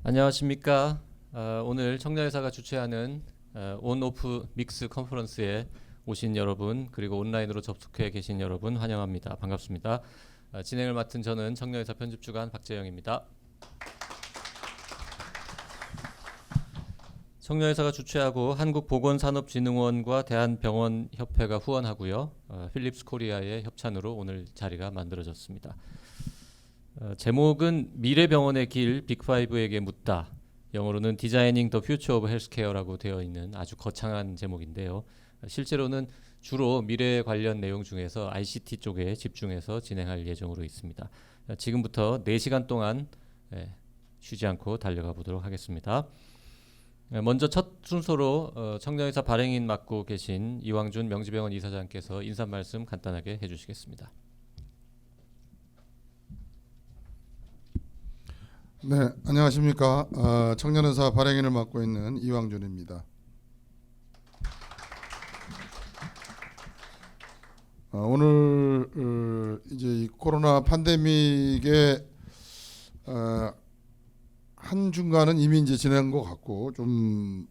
안녕하십니까. 오늘 청년회사가 주최하는 온오프 믹스 컨퍼런스에 오신 여러분, 그리고 온라인으로 접속해 계신 여러분 환영합니다. 반갑습니다. 진행을 맡은 저는 청년회사 편집주간 박재영입니다. 청년회사가 주최하고 한국보건산업진흥원과 대한병원협회가 후원하고요. 필립스 코리아의 협찬으로 오늘 자리가 만들어졌습니다. 제목은 미래병원의 길 빅5에게 묻다. 영어로는 Designing the Future of Healthcare라고 되어 있는 아주 거창한 제목인데요. 실제로는 주로 미래 관련 내용 중에서 ICT 쪽에 집중해서 진행할 예정으로 있습니다. 지금부터 4시간 동안 쉬지 않고 달려가 보도록 하겠습니다. 먼저 첫 순서로 청년회사 발행인 맡고 계신 이왕준 명지병원 이사장께서 인사 말씀 간단하게 해주시겠습니다. 네, 안녕하십니까. 청년회사 발행인을 맡고 있는 이왕준입니다. 오늘 이제 이 코로나 팬데믹의 한 중간은 이미 이제 지난 것 같고, 좀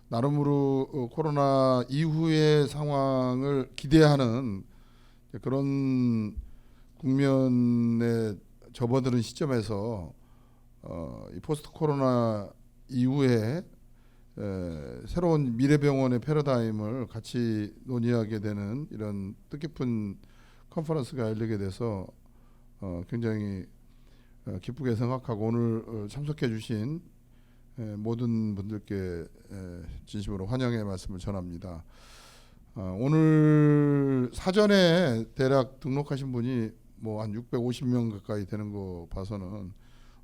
나름으로 코로나 이후의 상황을 기대하는 그런 국면에 접어드는 시점에서 이 포스트 코로나 이후에 새로운 미래병원의 패러다임을 같이 논의하게 되는 이런 뜻깊은 컨퍼런스가 열리게 돼서 굉장히 기쁘게 생각하고, 오늘 참석해 주신 모든 분들께 진심으로 환영의 말씀을 전합니다. 오늘 사전에 대략 등록하신 분이 뭐 한 650명 가까이 되는 거 봐서는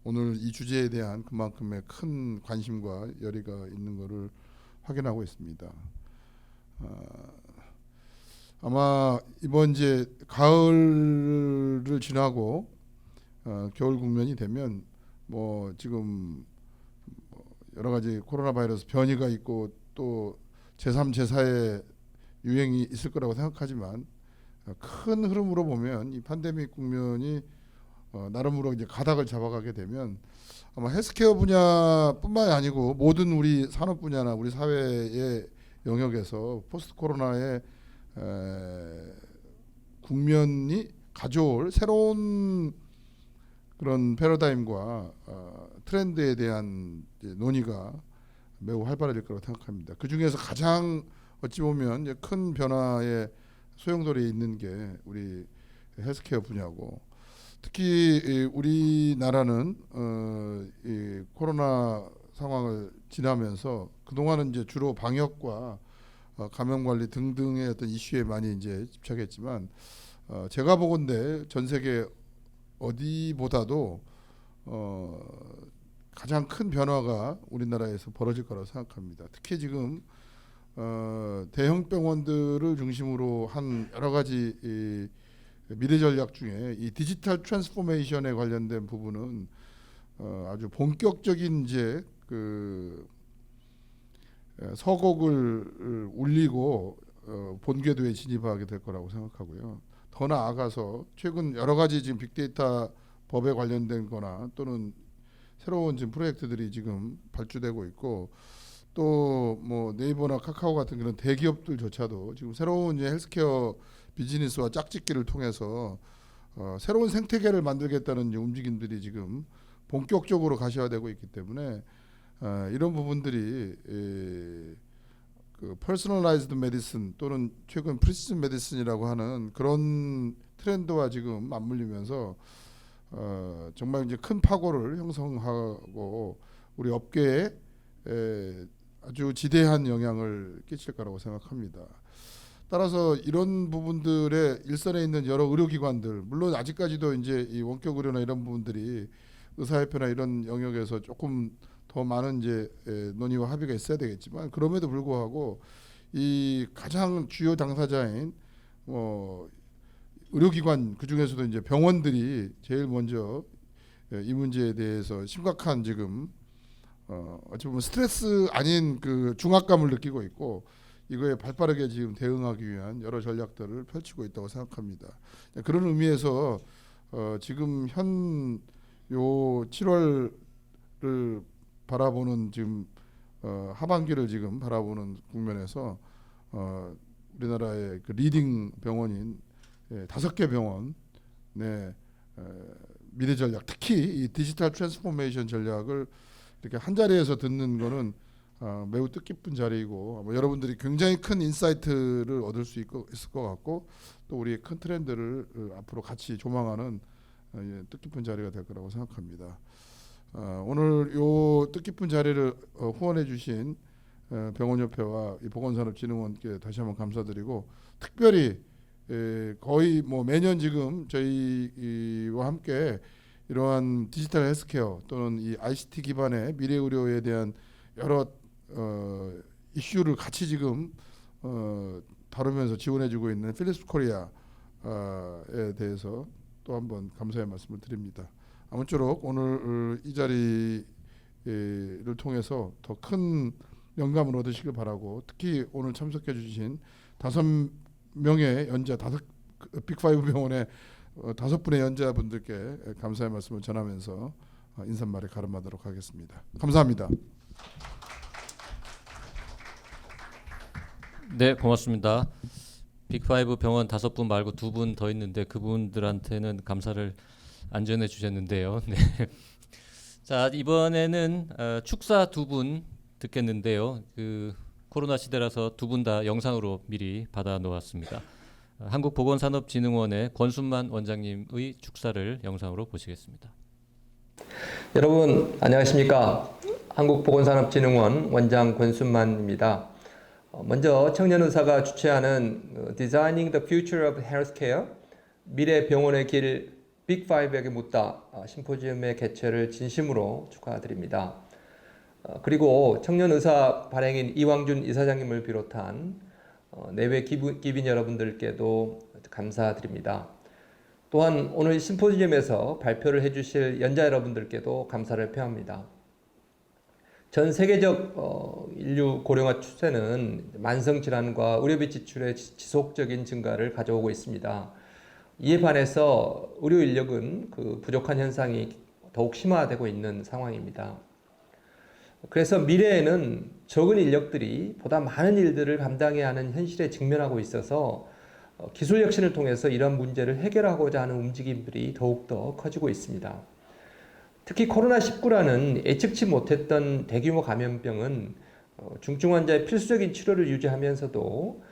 오늘 이 주제에 대한 그만큼의 큰 관심과 열의가 있는 것을 확인하고 있습니다. 아마 이번 이제 가을을 지나고 겨울 국면이 되면 뭐 지금 여러 가지 코로나 바이러스 변이가 있고 또 제3, 제4의 유행이 있을 거라고 생각하지만, 큰 흐름으로 보면 이 팬데믹 국면이 나름으로 이제 가닥을 잡아가게 되면 아마 헬스케어 분야뿐만이 아니고 모든 우리 산업 분야나 우리 사회의 영역에서 포스트 코로나의 국면이 가져올 새로운 그런 패러다임과 트렌드에 대한 이제 논의가 매우 활발해질 거라고 생각합니다. 그 중에서 가장 어찌 보면 이제 큰 변화의 소용돌이에 있는 게 우리 헬스케어 분야고, 특히 우리나라는 이 코로나 상황을 지나면서 그동안은 이제 주로 방역과 감염 관리 등등의 어떤 이슈에 많이 이제 집착했지만, 제가 보건대 전 세계 어디보다도 가장 큰 변화가 우리나라에서 벌어질 거라고 생각합니다. 특히 지금 대형 병원들을 중심으로 한 여러 가지 이 미래 전략 중에 이 디지털 트랜스포메이션에 관련된 부분은 아주 본격적인 이제 그 서곡을 울리고 본궤도에 진입하게 될 거라고 생각하고요. 더 나아가서 최근 여러 가지 지금 빅데이터 법에 관련된 거나 또는 새로운 지금 프로젝트들이 지금 발주되고 있고, 또 뭐 네이버나 카카오 같은 그런 대기업들조차도 지금 새로운 이제 헬스케어 비즈니스와 짝짓기를 통해서 새로운 생태계를 만들겠다는 움직임들이 지금 본격적으로 가시화되고 있기 때문에 이런 부분들이 그 퍼스널라이즈드 메디슨 또는 최근 프리시즌 메디슨이라고 하는 그런 트렌드와 지금 맞물리면서 정말 이제 큰 파고를 형성하고 우리 업계에 아주 지대한 영향을 끼칠 거라고 생각합니다. 따라서 이런 부분들의 일선에 있는 여러 의료기관들, 물론 아직까지도 이제 이 원격 의료나 이런 부분들이 의사협회나 이런 영역에서 조금 더 많은 이제 논의와 합의가 있어야 되겠지만, 그럼에도 불구하고 이 가장 주요 당사자인 의료기관, 그 중에서도 이제 병원들이 제일 먼저 이 문제에 대해서 심각한 지금 어찌 보면 스트레스 아닌 그 중압감을 느끼고 있고, 이거에 발빠르게 지금 대응하기 위한 여러 전략들을 펼치고 있다고 생각합니다. 그런 의미에서 지금 현 요 7월을 바라보는 지금 하반기를 지금 바라보는 국면에서 우리나라의 그 리딩 병원인 5개 병원 네, 미래 전략, 특히 이 디지털 트랜스포메이션 전략을 이렇게 한 자리에서 듣는 거는 매우 뜻깊은 자리이고 여러분들이 굉장히 큰 인사이트를 얻을 수 있을 것 같고 또 우리의 큰 트렌드를 앞으로 같이 조망하는 뜻깊은 자리가 될 거라고 생각합니다. 오늘 요 뜻깊은 자리를 후원해 주신 병원협회와 이 보건산업진흥원께 다시 한번 감사드리고 특별히 거의 뭐 매년 지금 저희와 함께 이러한 디지털 헬스케어 또는 이 ICT 기반의 미래 의료에 대한 여러 이슈를 같이 지금 다루면서 지원해주고 있는 필립스 코리아에 대해서 또 한번 감사의 말씀을 드립니다. 아무쪼록 오늘 이 자리를 통해서 더 큰 영감을 얻으시길 바라고 특히 오늘 참석해 주신 5명의 연자 빅5 병원의 5분의 연자분들께 감사의 말씀을 전하면서 인사말에 가름하도록 하겠습니다. 감사합니다. 네, 고맙습니다. 빅5 병원 5분 말고 2분 더 있는데 그분들한테는 감사를 안 전해 주셨는데요. 네. 자, 이번에는 축사 2분 듣겠는데요. 그 코로나 시대라서 2분 다 영상으로 미리 받아 놓았습니다. 한국보건산업진흥원의 권순만 원장님의 축사를 영상으로 보시겠습니다. 여러분 안녕하십니까? 한국보건산업진흥원 원장 권순만입니다. 먼저 청년의사가 주최하는 Designing the Future of Healthcare 미래 병원의 길 빅5에게 묻다 심포지엄의 개최를 진심으로 축하드립니다. 그리고 청년의사 발행인 이왕준 이사장님을 비롯한 내외 기빈 여러분들께도 감사드립니다. 또한 오늘 심포지엄에서 발표를 해주실 연자 여러분들께도 감사를 표합니다. 전 세계적 인류 고령화 추세는 만성질환과 의료비 지출의 지속적인 증가를 가져오고 있습니다. 이에 반해서 의료 인력은 그 부족한 현상이 더욱 심화되고 있는 상황입니다. 그래서 미래에는 적은 인력들이 보다 많은 일들을 감당해야 하는 현실에 직면하고 있어서 기술 혁신을 통해서 이런 문제를 해결하고자 하는 움직임들이 더욱더 커지고 있습니다. 특히 코로나19라는 예측치 못했던 대규모 감염병은 중증 환자의 필수적인 치료를 유지하면서도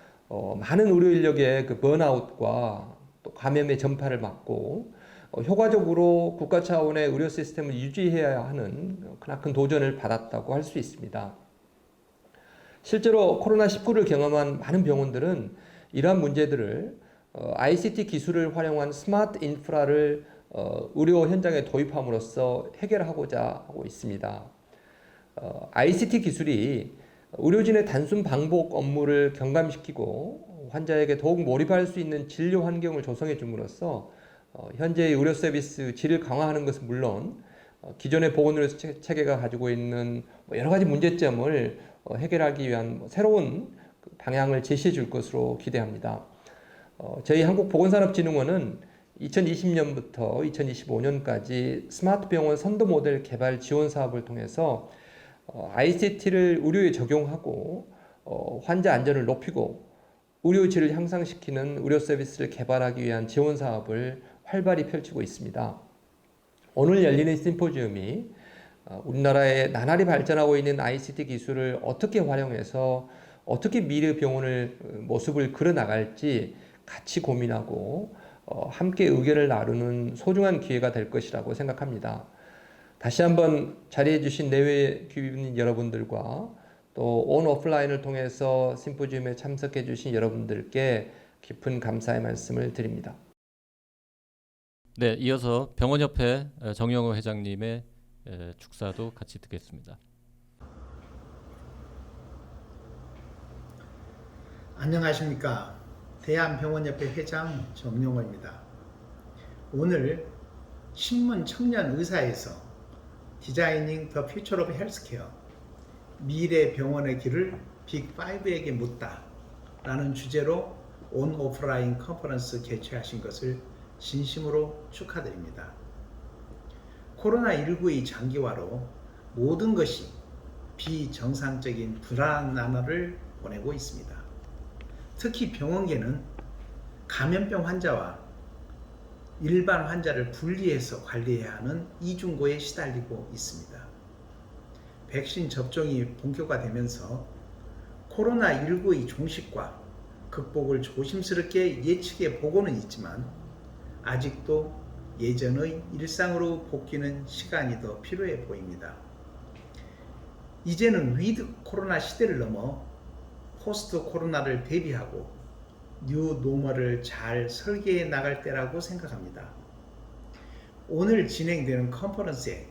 많은 의료 인력의 그 번아웃과 또 감염의 전파를 막고 효과적으로 국가 차원의 의료 시스템을 유지해야 하는 크나큰 도전을 받았다고 할 수 있습니다. 실제로 코로나19를 경험한 많은 병원들은 이러한 문제들을 ICT 기술을 활용한 스마트 인프라를 의료 현장에 도입함으로써 해결하고자 하고 있습니다. ICT 기술이 의료진의 단순 반복 업무를 경감시키고 환자에게 더욱 몰입할 수 있는 진료 환경을 조성해 줌으로써 현재의 의료 서비스 질을 강화하는 것은 물론 기존의 보건의료 체계가 가지고 있는 여러 가지 문제점을 해결하기 위한 새로운 방향을 제시해 줄 것으로 기대합니다. 저희 한국보건산업진흥원은 2020년부터 2025년까지 스마트 병원 선도 모델 개발 지원 사업을 통해서 ICT를 의료에 적용하고 환자 안전을 높이고 의료 질을 향상시키는 의료 서비스를 개발하기 위한 지원 사업을 활발히 펼치고 있습니다. 오늘 열리는 심포지엄이 우리나라의 나날이 발전하고 있는 ICT 기술을 어떻게 활용해서 어떻게 미래 병원을 모습을 그려나갈지 같이 고민하고 함께 의견을 나누는 소중한 기회가 될 것이라고 생각합니다. 다시 한번 자리해 주신 내외 귀빈 여러분들과 또 온 오프라인을 통해서 심포지엄에 참석해 주신 여러분들께 깊은 감사의 말씀을 드립니다. 네, 이어서 병원협회 정영호 회장님의 축사도 같이 듣겠습니다. 안녕하십니까. 대한병원협회 회장 정영호입니다. 오늘 신문 청년 의사에서 디자이닝 더 퓨처 오브 헬스케어 미래 병원의 길을 빅5에게 묻다 라는 주제로 온 오프라인 컨퍼런스 개최하신 것을 진심으로 축하드립니다. 코로나19의 장기화로 모든 것이 비정상적인 불안함을 보내고 있습니다. 특히 병원계는 감염병 환자와 일반 환자를 분리해서 관리해야 하는 이중고에 시달리고 있습니다. 백신 접종이 본격화되면서 코로나19의 종식과 극복을 조심스럽게 예측해 보고는 있지만 아직도 예전의 일상으로 복귀는 시간이 더 필요해 보입니다. 이제는 위드 코로나 시대를 넘어 포스트 코로나를 대비하고 뉴 노멀을 잘 설계해 나갈 때라고 생각합니다. 오늘 진행되는 컨퍼런스에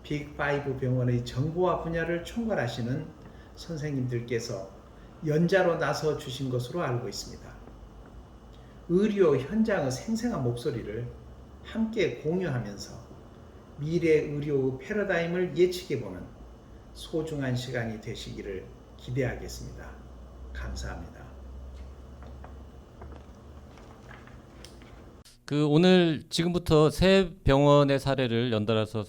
빅5 병원의 정보화 분야를 총괄하시는 선생님들께서 연자로 나서 주신 것으로 알고 있습니다. 의료 현장의 생생한 목소리를 함께 공유하면서 미래 의료의 패러다임을 예측해보는 소중한 시간이 되시기를 기대하겠습니다. 감사합니다. 오늘 지금부터 세 병원의 사례를 연달아서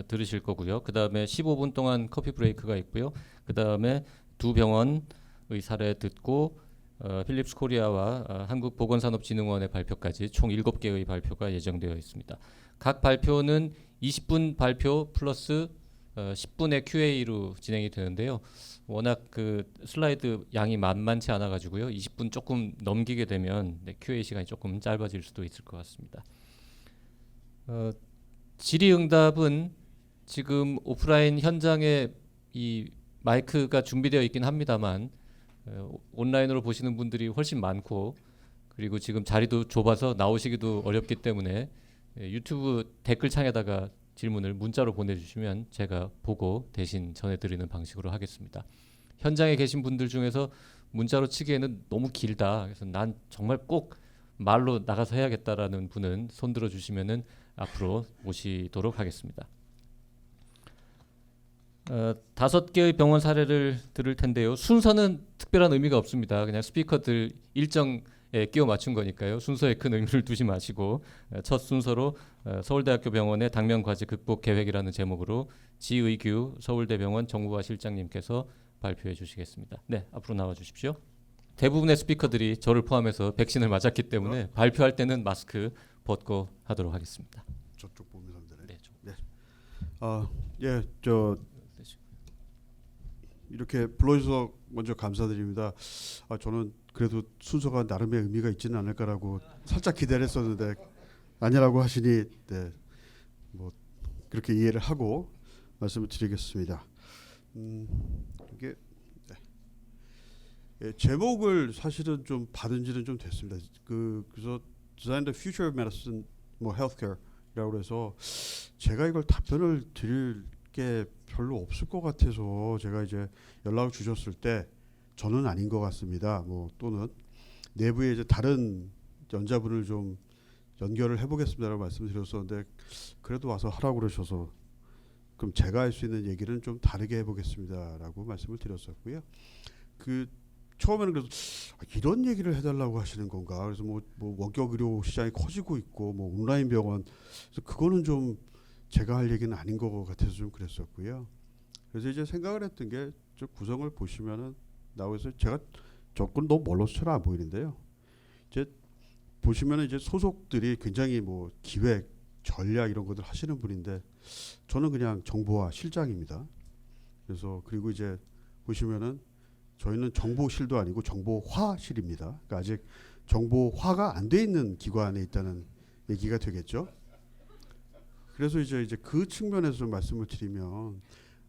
들으실 거고요. 그 다음에 15분 동안 커피 브레이크가 있고요. 그 다음에 두 병원의 사례 듣고 필립스 코리아와 한국보건산업진흥원의 발표까지 총 7개의 발표가 예정되어 있습니다. 각 발표는 20분 발표 플러스 10분의 QA로 진행이 되는데요. 워낙 슬라이드 양이 만만치 않아 가지고요. 20분 조금 넘기게 되면 QA 시간이 조금 짧아질 수도 있을 것 같습니다. 질의응답은 지금 오프라인 현장에 이 마이크가 준비되어 있긴 합니다만 온라인으로 보시는 분들이 훨씬 많고 그리고 지금 자리도 좁아서 나오시기도 어렵기 때문에 유튜브 댓글창에다가 질문을 문자로 보내주시면 제가 보고 대신 전해드리는 방식으로 하겠습니다. 현장에 계신 분들 중에서 문자로 치기에는 너무 길다. 그래서 난 정말 꼭 말로 나가서 해야겠다라는 분은 손 들어주시면은 앞으로 모시도록 하겠습니다. 5개의 병원 사례를 들을 텐데요. 순서는 특별한 의미가 없습니다. 그냥 스피커들 일정에 끼워 맞춘 거니까요. 순서에 큰 의미를 두지 마시고 첫 순서로 서울대학교 병원의 당면과제 극복 계획이라는 제목으로 지의규 서울대병원 정부화 실장님께서 발표해 주시겠습니다. 네, 앞으로 나와 주십시오. 대부분의 스피커들이 저를 포함해서 백신을 맞았기 때문에 발표할 때는 마스크 벗고 하도록 하겠습니다. 저쪽 보면서 하면 되네. 네. 예, 이렇게 불러주셔서 먼저 감사드립니다. 저는 그래도 순서가 나름의 의미가 있지는 않을까라고 살짝 기대를 했었는데 아니라고 하시니 네, 뭐 그렇게 이해를 하고 말씀을 드리겠습니다. 이게 네. 제목을 사실은 좀 받은지는 좀 됐습니다. 그래서 Design the Future of Medicine, 뭐 Healthcare라고 해서 제가 이걸 답변을 드릴 게 별로 없을 것 같아서 제가 이제 연락을 주셨을 때 저는 아닌 것 같습니다. 뭐 또는 내부에 이제 다른 연자분을 좀 연결을 해보겠습니다라고 말씀드렸었는데 그래도 와서 하라고 그러셔서 그럼 제가 할 수 있는 얘기는 좀 다르게 해보겠습니다라고 말씀을 드렸었고요. 처음에는 그래서 이런 얘기를 해달라고 하시는 건가? 그래서 뭐 원격 의료 시장이 커지고 있고 뭐 온라인 병원 그래서 그거는 좀 제가 할 얘기는 아닌 것 같아서 좀 그랬었고요. 그래서 이제 생각을 했던 게 저 구성을 보시면은 나오서 제가 조금 너무 멀어서 잘 안 보이는데요. 이제 보시면은 이제 소속들이 굉장히 뭐 기획, 전략 이런 것들 하시는 분인데 저는 그냥 정보화 실장입니다. 그래서 그리고 이제 보시면은 저희는 정보실도 아니고 정보화실입니다. 그러니까 아직 정보화가 안 돼 있는 기관에 있다는 얘기가 되겠죠. 그래서 이제 그 측면에서 좀 말씀을 드리면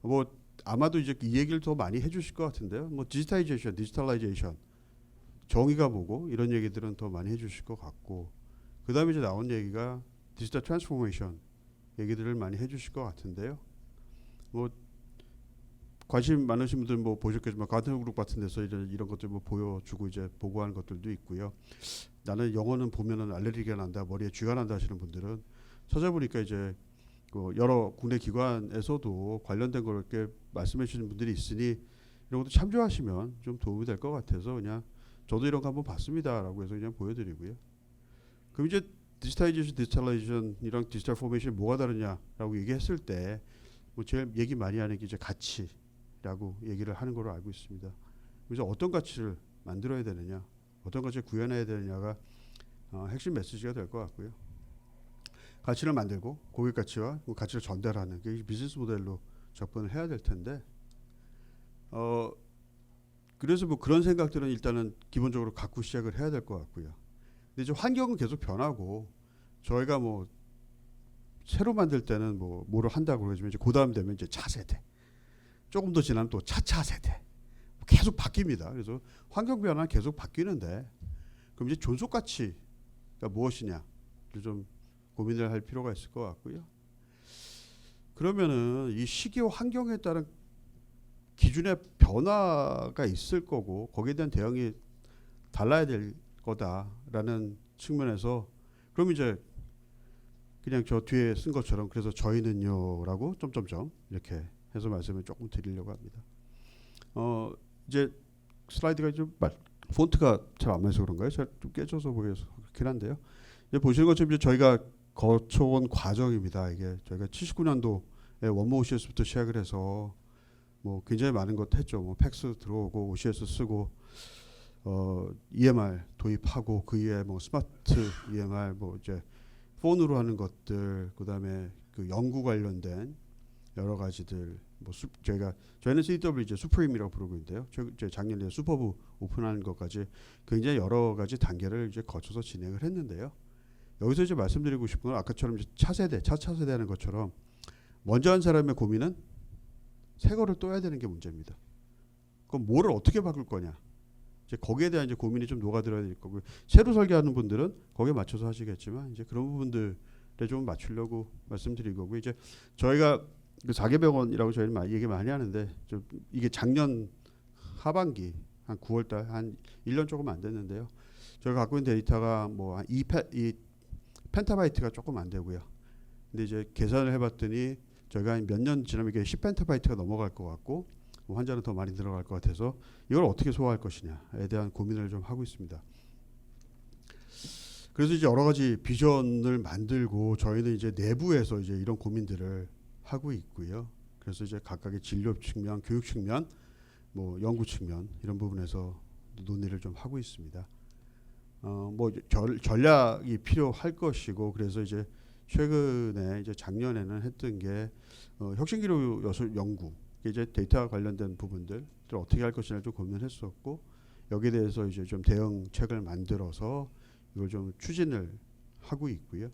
뭐 아마도 이제 이 얘기를 더 많이 해주실 것 같은데요. 뭐 디지털라이제이션 정의가 뭐고 이런 얘기들은 더 많이 해주실 것 같고 그 다음에 이제 나온 얘기가 디지털 트랜스포메이션 얘기들을 많이 해주실 것 같은데요. 뭐 관심 많으신 분들 뭐 보셨겠지만 가든 그룹 같은 데서 이런 것들 뭐 보여주고 이제 보고하는 것들도 있고요. 나는 영어는 보면은 알레르기가 난다, 머리에 쥐가 난다 하시는 분들은 찾아보니까 이제 여러 국내 기관에서도 관련된 걸 이렇게 말씀해 주시는 분들이 있으니 이런 것도 참조하시면 좀 도움이 될 것 같아서 그냥 저도 이런 거 한번 봤습니다라고 해서 그냥 보여드리고요. 그럼 이제 디지털라이제이션이랑 디지털 포메이션이 뭐가 다르냐라고 얘기했을 때 뭐 제일 얘기 많이 하는 게 이제 가치라고 얘기를 하는 걸로 알고 있습니다. 그래서 어떤 가치를 만들어야 되느냐, 어떤 가치를 구현해야 되느냐가 핵심 메시지가 될 것 같고요. 가치를 만들고 고객 가치와 그 가치를 전달하는 게 비즈니스 모델로 접근을 해야 될 텐데, 그래서 뭐 그런 생각들은 일단은 기본적으로 갖고 시작을 해야 될 것 같고요. 근데 이제 환경은 계속 변하고, 저희가 뭐 새로 만들 때는 뭐를 한다고 그러지만 이제 그다음 되면 이제 차세대, 조금 더 지나면 또 차차세대, 계속 바뀝니다. 그래서 환경 변화는 계속 바뀌는데, 그럼 이제 존속 가치가 무엇이냐를 좀 고민을 할 필요가 있을 것 같고요. 그러면은 이 시기와 환경에 따른 기준의 변화가 있을 거고, 거기에 대한 대응이 달라야 될 거다라는 측면에서, 그럼 이제 그냥 저 뒤에 쓴 것처럼 그래서 저희는요라고 점점점 이렇게 해서 말씀을 조금 드리려고 합니다. 이제 슬라이드가 좀 폰트가 잘 안 맞아서 그런가요? 잘 좀 깨져서 보여서 그렇긴 한데요. 이제 보시는 것처럼 이제 저희가 거쳐온 과정입니다. 이게 저희가 79년도에 원모 OCS부터 시작을 해서 뭐 굉장히 많은 것 했죠. 뭐 팩스 들어오고 OCS 쓰고 EMR 도입하고, 그 이후에 뭐 스마트 EMR, 뭐 이제 폰으로 하는 것들, 그다음에 그 연구 관련된 여러 가지들, 뭐 저희는 CW 이제 수프림이라고 부르고 있는데요. 이제 작년에 슈퍼부 오픈하는 것까지 굉장히 여러 가지 단계를 이제 거쳐서 진행을 했는데요. 여기서 이제 말씀드리고 싶은 건 아까처럼 이제 차세대 하는 것처럼 먼저 한 사람의 고민은 새 거를 떠야 되는 게 문제입니다. 그럼 뭐를 어떻게 바꿀 거냐? 이제 거기에 대한 이제 고민이 좀 녹아들어야 될 거고, 새로 설계하는 분들은 거기에 맞춰서 하시겠지만 이제 그런 부분들에 좀 맞추려고 말씀드린 거고, 이제 저희가 그 4개병원이라고 저희는 얘기 많이 하는데, 좀 이게 작년 하반기 한 9월달 한 1년 조금 안 됐는데요. 저희가 갖고 있는 데이터가 뭐 한 2 펜타바이트가 조금 안 되고요. 근데 이제 계산을 해봤더니 저희가 몇 년 지나면 이게 10 펜타바이트가 넘어갈 것 같고, 환자는 더 많이 들어갈 것 같아서 이걸 어떻게 소화할 것이냐에 대한 고민을 좀 하고 있습니다. 그래서 이제 여러 가지 비전을 만들고, 저희는 이제 내부에서 이제 이런 고민들을 하고 있고요. 그래서 이제 각각의 진료 측면, 교육 측면, 뭐 연구 측면 이런 부분에서 논의를 좀 하고 있습니다. 뭐 전략이 필요할 것이고, 그래서 이제 최근에 이제 작년에는 했던 게 혁신기록 연구, 이제 데이터 관련된 부분들 어떻게 할 것이냐 좀 고민했었고, 여기에 대해서 이제 좀 대응책을 만들어서 이걸 좀 추진을 하고 있고요.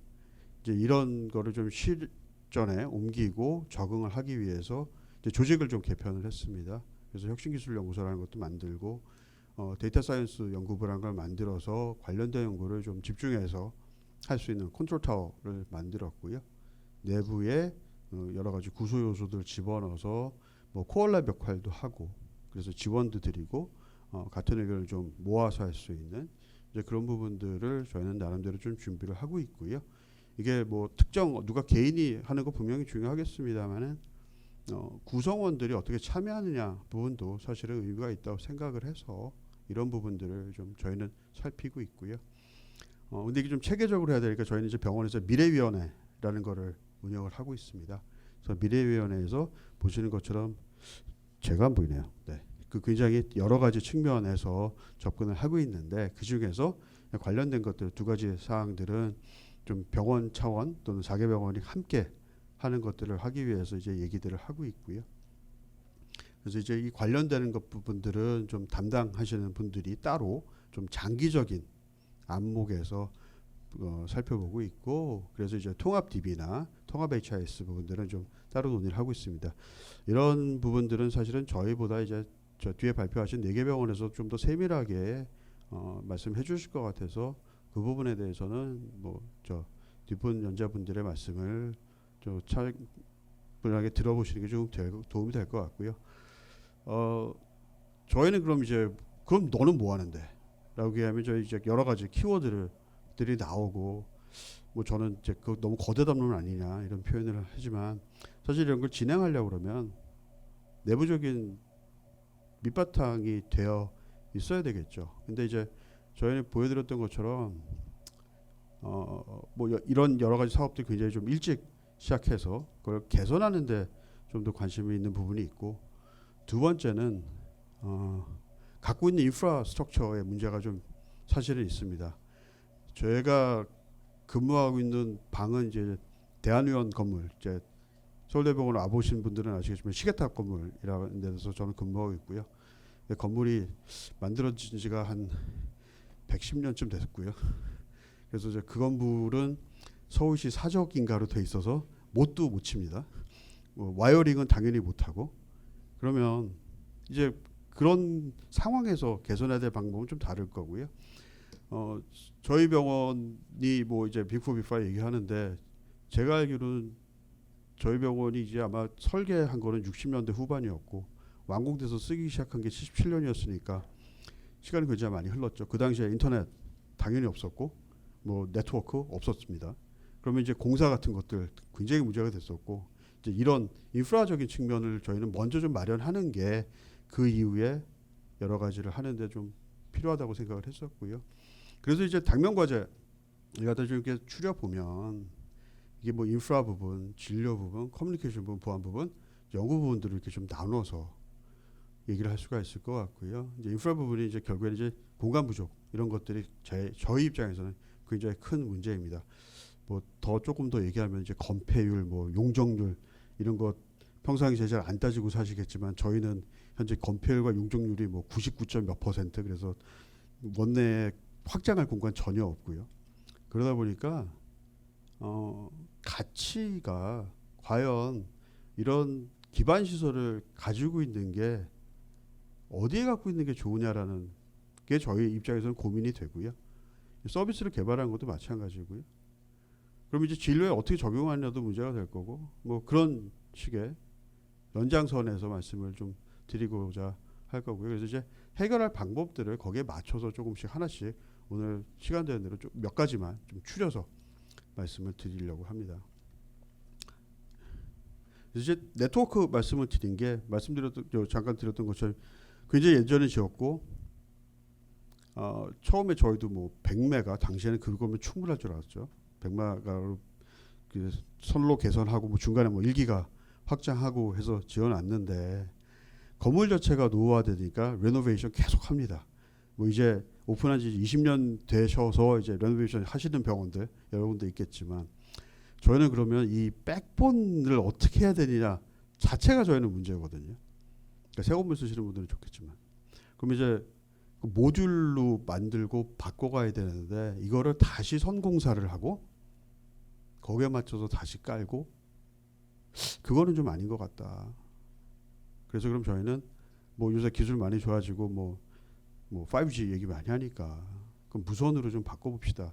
이제 이런 거를 좀 실전에 옮기고 적응을 하기 위해서 이제 조직을 좀 개편을 했습니다. 그래서 혁신기술연구소라는 것도 만들고, 데이터 사이언스 연구부라는 걸 만들어서 관련된 연구를 좀 집중해서 할 수 있는 컨트롤 타워를 만들었고요. 내부에 여러 가지 구조 요소들을 집어넣어서 뭐 코얼랩 역할도 하고, 그래서 지원도 드리고 같은 의견을 좀 모아서 할 수 있는 이제 그런 부분들을 저희는 나름대로 좀 준비를 하고 있고요. 이게 뭐 특정 누가 개인이 하는 거 분명히 중요하겠습니다만은 구성원들이 어떻게 참여하느냐 부분도 사실은 의미가 있다고 생각을 해서 이런 부분들을 좀 저희는 살피고 있고요. 근데 이게 좀 체계적으로 해야 되니까 저희는 이제 병원에서 미래위원회라는 거를 운영을 하고 있습니다. 그래서 미래위원회에서 보시는 것처럼 제가 안 보이네요. 네. 그 굉장히 여러 가지 측면에서 접근을 하고 있는데, 그 중에서 관련된 것들 두 가지 사항들은 좀 병원 차원 또는 4개 병원이 함께 하는 것들을 하기 위해서 이제 얘기들을 하고 있고요. 그래서 이제 이 관련되는 것 부분들은 좀 담당하시는 분들이 따로 좀 장기적인 안목에서 살펴보고 있고, 그래서 이제 통합 DB나 통합 HIS 부분들은 좀 따로 논의를 하고 있습니다. 이런 부분들은 사실은 저희보다 이제 저 뒤에 발표하신 4개 병원에서 좀 더 세밀하게 말씀해 주실 것 같아서, 그 부분에 대해서는 뭐 저 뒷분 연자분들의 말씀을 좀 차분하게 들어보시는 게 좀 도움이 될 것 같고요. 저희는 그럼 이제 그럼 너는 뭐 하는데? 라고 얘기하면 저희 이제 여러 가지 키워드들이 나오고, 뭐 저는 이제 그 너무 거대 담론 아니냐 이런 표현을 하지만, 사실 이런 걸 진행하려고 그러면 내부적인 밑바탕이 되어 있어야 되겠죠. 근데 이제 저희는 보여드렸던 것처럼 뭐 이런 여러 가지 사업들이 굉장히 좀 일찍 시작해서 그걸 개선하는데 좀 더 관심이 있는 부분이 있고, 두 번째는 갖고 있는 인프라스트럭처의 문제가 좀 사실은 있습니다. 저희가 근무하고 있는 방은 이제 대한의원 건물, 이제 서울대병원 와보신 분들은 아시겠지만 시계탑 건물이라는 데서 저는 근무하고 있고요. 건물이 만들어진 지가 한 110년쯤 됐고요. 그래서 이제 그 건물은 서울시 사적인가로 돼 있어서 못도 못 칩니다. 뭐 와이어링은 당연히 못 하고, 그러면 이제 그런 상황에서 개선해야 될 방법은 좀 다를 거고요. 저희 병원이 뭐 이제 빅4 빅5 얘기하는데, 제가 알기로는 저희 병원이 이제 아마 설계한 거는 60년대 후반이었고 완공돼서 쓰기 시작한 게 77년이었으니까 시간이 굉장히 많이 흘렀죠. 그 당시에 인터넷 당연히 없었고 뭐 네트워크 없었습니다. 그러면 이제 공사 같은 것들 굉장히 문제가 됐었고, 이제 이런 인프라적인 측면을 저희는 먼저 좀 마련하는 게 그 이후에 여러 가지를 하는데 좀 필요하다고 생각을 했었고요. 그래서 이제 당면 과제 갖다 좀 이렇게 추려 보면 이게 뭐 인프라 부분, 진료 부분, 커뮤니케이션 부분, 보안 부분, 연구 부분들을 이렇게 좀 나눠서 얘기를 할 수가 있을 것 같고요. 이제 인프라 부분이 이제 결국에는 이제 공간 부족 이런 것들이 저희 입장에서는 굉장히 큰 문제입니다. 뭐 더 조금 더 얘기하면 이제 건폐율, 뭐 용적률 이런 것 평상시에 잘 안 따지고 사시겠지만 저희는 현재 건폐율과 용적률이 뭐 99점 몇 %, 그래서 원내에 확장할 공간 전혀 없고요. 그러다 보니까 가치가 과연 이런 기반 시설을 가지고 있는 게 어디에 갖고 있는 게 좋으냐라는 게 저희 입장에서는 고민이 되고요. 서비스를 개발하는 것도 마찬가지고요. 그럼 이제 진료에 어떻게 적용하느냐도 문제가 될 거고, 뭐 그런 식의 연장선에서 말씀을 좀 드리고자 할 거고요. 그래서 이제 해결할 방법들을 거기에 맞춰서 조금씩 하나씩 오늘 시간 되는 대로 좀 몇 가지만 좀 추려서 말씀을 드리려고 합니다. 그래서 이제 네트워크 말씀을 드린 게 잠깐 드렸던 것처럼 굉장히 예전에 지었고, 처음에 저희도 뭐 100메가 당시에는 그거면 충분할 줄 알았죠. 100메가로 그 선로 개선하고 뭐 중간에 뭐 1기가 확장하고 해서 지어놨는데 건물 자체가 노후화되니까 레노베이션 계속 합니다. 뭐 이제 오픈한 지 20년 되셔서 이제 레노베이션 하시는 병원들 여러 군데 있겠지만, 저희는 그러면 이 백본을 어떻게 해야 되느냐 자체가 저희는 문제거든요. 그러니까 새 건물 쓰시는 분들은 좋겠지만, 그럼 이제 모듈로 만들고 바꿔가야 되는데 이거를 다시 선공사를 하고 거기에 맞춰서 다시 깔고, 그거는 좀 아닌 것 같다. 그래서 그럼 저희는 뭐 요새 기술 많이 좋아지고 뭐 5G 얘기 많이 하니까 그럼 무선으로 좀 바꿔봅시다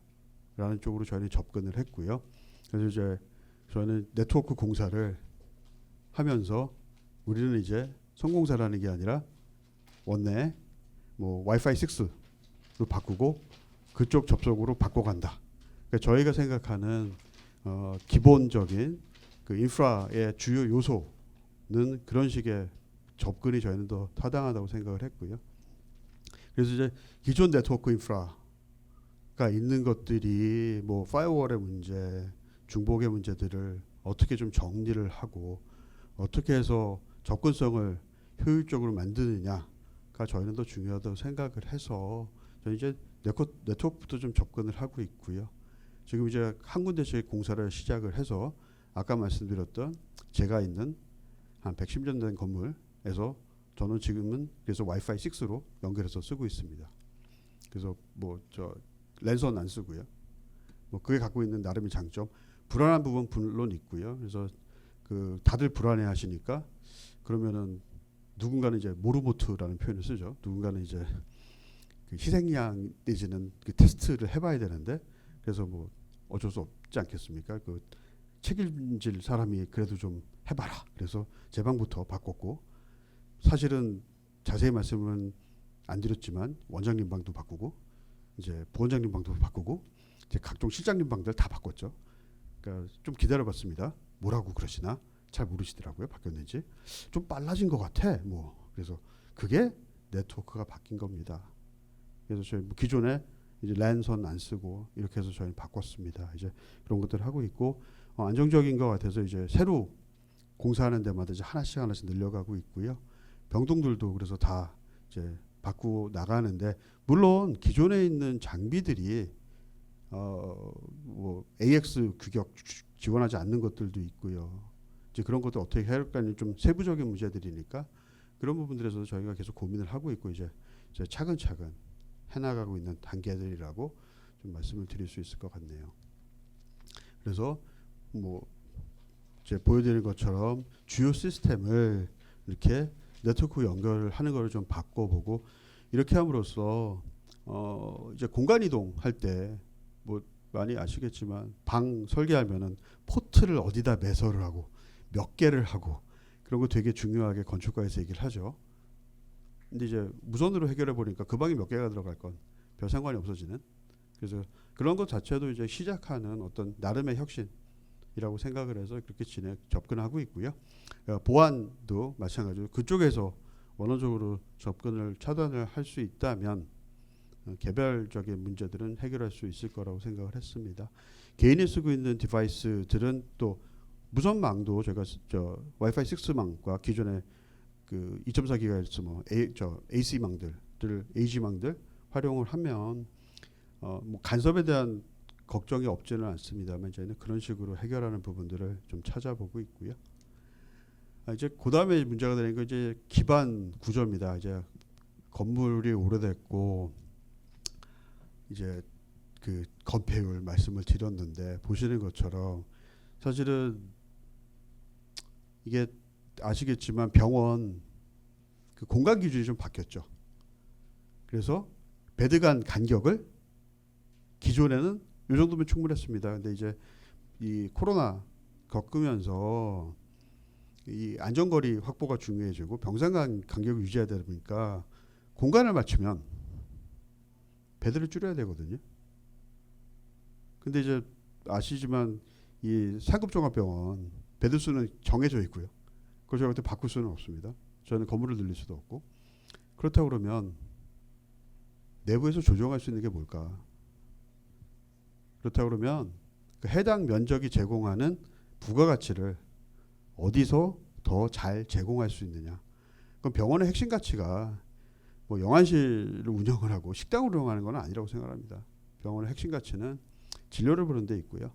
라는 쪽으로 저희는 접근을 했고요. 그래서 이제 저희는 네트워크 공사를 하면서 우리는 이제 선공사라는 게 아니라 원내 뭐 와이파이 6로 바꾸고 그쪽 접속으로 바꿔간다. 그러니까 저희가 생각하는 기본적인 그 인프라의 주요 요소는 그런 식의 접근이 저희는 더 타당하다고 생각을 했고요. 그래서 이제 기존 네트워크 인프라가 있는 것들이 뭐 파이어월의 문제, 중복의 문제들을 어떻게 좀 정리를 하고 어떻게 해서 접근성을 효율적으로 만드느냐가 저희는 더 중요하다고 생각을 해서 저희 이제 네트워크부터 좀 접근을 하고 있고요. 지금 이제 한 군데씩 공사를 시작을 해서 아까 말씀드렸던 제가 있는 한 110년 된 건물에서 저는 지금은 그래서 와이파이 6로 연결해서 쓰고 있습니다. 그래서 뭐 저 랜선 안 쓰고요. 뭐 그게 갖고 있는 나름의 장점, 불안한 부분 물론 있고요. 그래서 그 다들 불안해하시니까 그러면은 누군가는 이제 모르모트라는 표현을 쓰죠. 누군가는 이제 그 희생양 내지는 그 테스트를 해봐야 되는데, 그래서 뭐 어쩔 수 없지 않겠습니까? 그 책임질 사람이 그래도 좀 해봐라. 그래서 제 방부터 바꿨고, 사실은 자세히 말씀은 안 드렸지만 원장님 방도 바꾸고 이제 부원장님 방도 바꾸고 이제 각종 실장님 방들 다 바꿨죠. 그러니까 좀 기다려봤습니다. 뭐라고 그러시나 잘 모르시더라고요. 바뀌었는지 좀 빨라진 것 같아. 뭐 그래서 그게 네트워크가 바뀐 겁니다. 그래서 저희 뭐 기존에 이제 랜선 안 쓰고 이렇게 해서 저희는 바꿨습니다. 이제 그런 것들을 하고 있고 안정적인 것 같아서 이제 새로 공사하는 데마다 이제 하나씩 늘려가고 있고요. 병동들도 그래서 다 이제 바꾸고 나가는데, 물론 기존에 있는 장비들이 뭐 AX 규격 지원하지 않는 것들도 있고요. 이제 그런 것도 어떻게 해야 할까는 좀 세부적인 문제들이니까 그런 부분들에서 저희가 계속 고민을 하고 있고 이제 차근차근 해나가고 있는 단계들이라고 좀 말씀을 드릴 수 있을 것 같네요. 그래서 뭐 이제 보여드린 것처럼 주요 시스템을 이렇게 네트워크 연결을 하는 거를 좀 바꿔보고, 이렇게 함으로써 이제 공간 이동할 때 뭐 많이 아시겠지만 방 설계하면은 포트를 어디다 매설을 하고 몇 개를 하고 그런 거 되게 중요하게 건축가에서 얘기를 하죠. 근데 이제 무선으로 해결해 보니까 그 방에 몇 개가 들어갈 건 별 상관이 없어지는, 그래서 그런 것 자체도 이제 시작하는 어떤 나름의 혁신이라고 생각을 해서 그렇게 접근하고 있고요. 보안도 마찬가지로 그쪽에서 원어적으로 접근을 차단을 할 수 있다면 개별적인 문제들은 해결할 수 있을 거라고 생각을 했습니다. 개인이 쓰고 있는 디바이스들은 또 무선망도 저희가 와이파이 6망과 기존의 그 2.4GHz 뭐 AC망들, AG망들 활용을 하면 뭐 간섭에 대한 걱정이 없지는 않습니다만 저희는 그런 식으로 해결하는 부분들을 좀 찾아보고 있고요. 이제 그다음에 문제가 되는 건 이제 기반 구조입니다. 이제 건물이 오래됐고 이제 그 건폐율 말씀을 드렸는데, 보시는 것처럼 사실은 이게 아시겠지만 병원 그 공간 기준이 좀 바뀌었죠. 그래서 베드 간 간격을 기존에는 이 정도면 충분했습니다. 근데 이제 이 코로나 겪으면서 이 안전거리 확보가 중요해지고 병상 간 간격을 유지해야 되다 보니까 공간을 맞추면 베드를 줄여야 되거든요. 근데 이제 아시지만 이 상급 종합병원 베드 수는 정해져 있고요. 그걸 저희가 그때 바꿀 수는 없습니다. 저는 건물을 늘릴 수도 없고. 그렇다고 그러면 내부에서 조정할 수 있는 게 뭘까? 그렇다고 그러면 그 해당 면적이 제공하는 부가가치를 어디서 더 잘 제공할 수 있느냐? 그럼 병원의 핵심 가치가 뭐 영안실을 운영을 하고 식당을 운영하는 건 아니라고 생각합니다. 병원의 핵심 가치는 진료를 보는 데 있고요.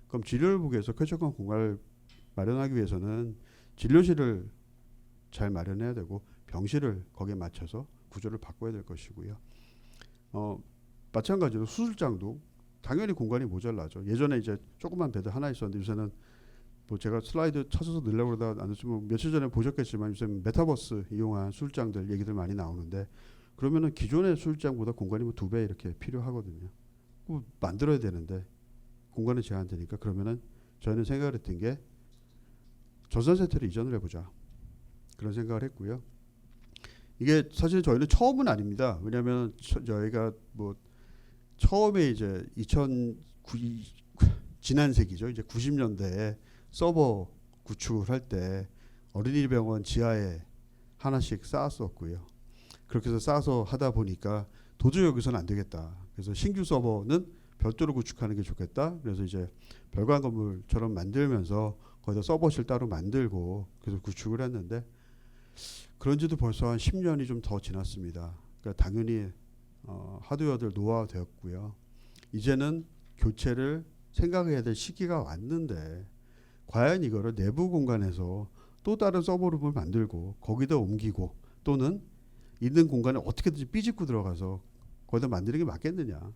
그럼 진료를 보기 위해서 쾌적한 공간을 마련하기 위해서는 진료실을 잘 마련해야 되고 병실을 거기에 맞춰서 구조를 바꿔야 될 것이고요. 마찬가지로 수술장도 당연히 공간이 모자라죠. 예전에 이제 조그만 베드 하나 있었는데 요새는 뭐 제가 슬라이드 찾아서 넣으려고 그러다가 안 됐지만 며칠 전에 보셨겠지만 요새 메타버스 이용한 수술장들 얘기들 많이 나오는데, 그러면은 기존의 수술장보다 공간이 뭐 2배 이렇게 필요하거든요. 만들어야 되는데 공간이 제한되니까, 그러면은 저희는 생각을 했던 게 전산센터를 이전을 해보자, 그런 생각을 했고요. 이게 사실 저희는 처음은 아닙니다. 왜냐하면 저희가 뭐 처음에 이제 지난 세기죠. 이제 90년대에 서버 구축을 할 때 어린이병원 지하에 하나씩 쌓았었고요. 그렇게 해서 쌓아서 하다 보니까 도저히 여기서는 안 되겠다. 그래서 신규 서버는 별도로 구축하는 게 좋겠다. 그래서 이제 별관 건물처럼 만들면서 거기다 서버실 따로 만들고 그래서 구축을 했는데, 그런지도 벌써 한 10년이 좀 더 지났습니다. 그러니까 당연히 하드웨어들 노화되었고요. 이제는 교체를 생각해야 될 시기가 왔는데, 과연 이거를 내부 공간에서 또 다른 서버룸을 만들고 거기다 옮기고 또는 있는 공간에 어떻게든지 삐집고 들어가서 거기다 만드는 게 맞겠느냐.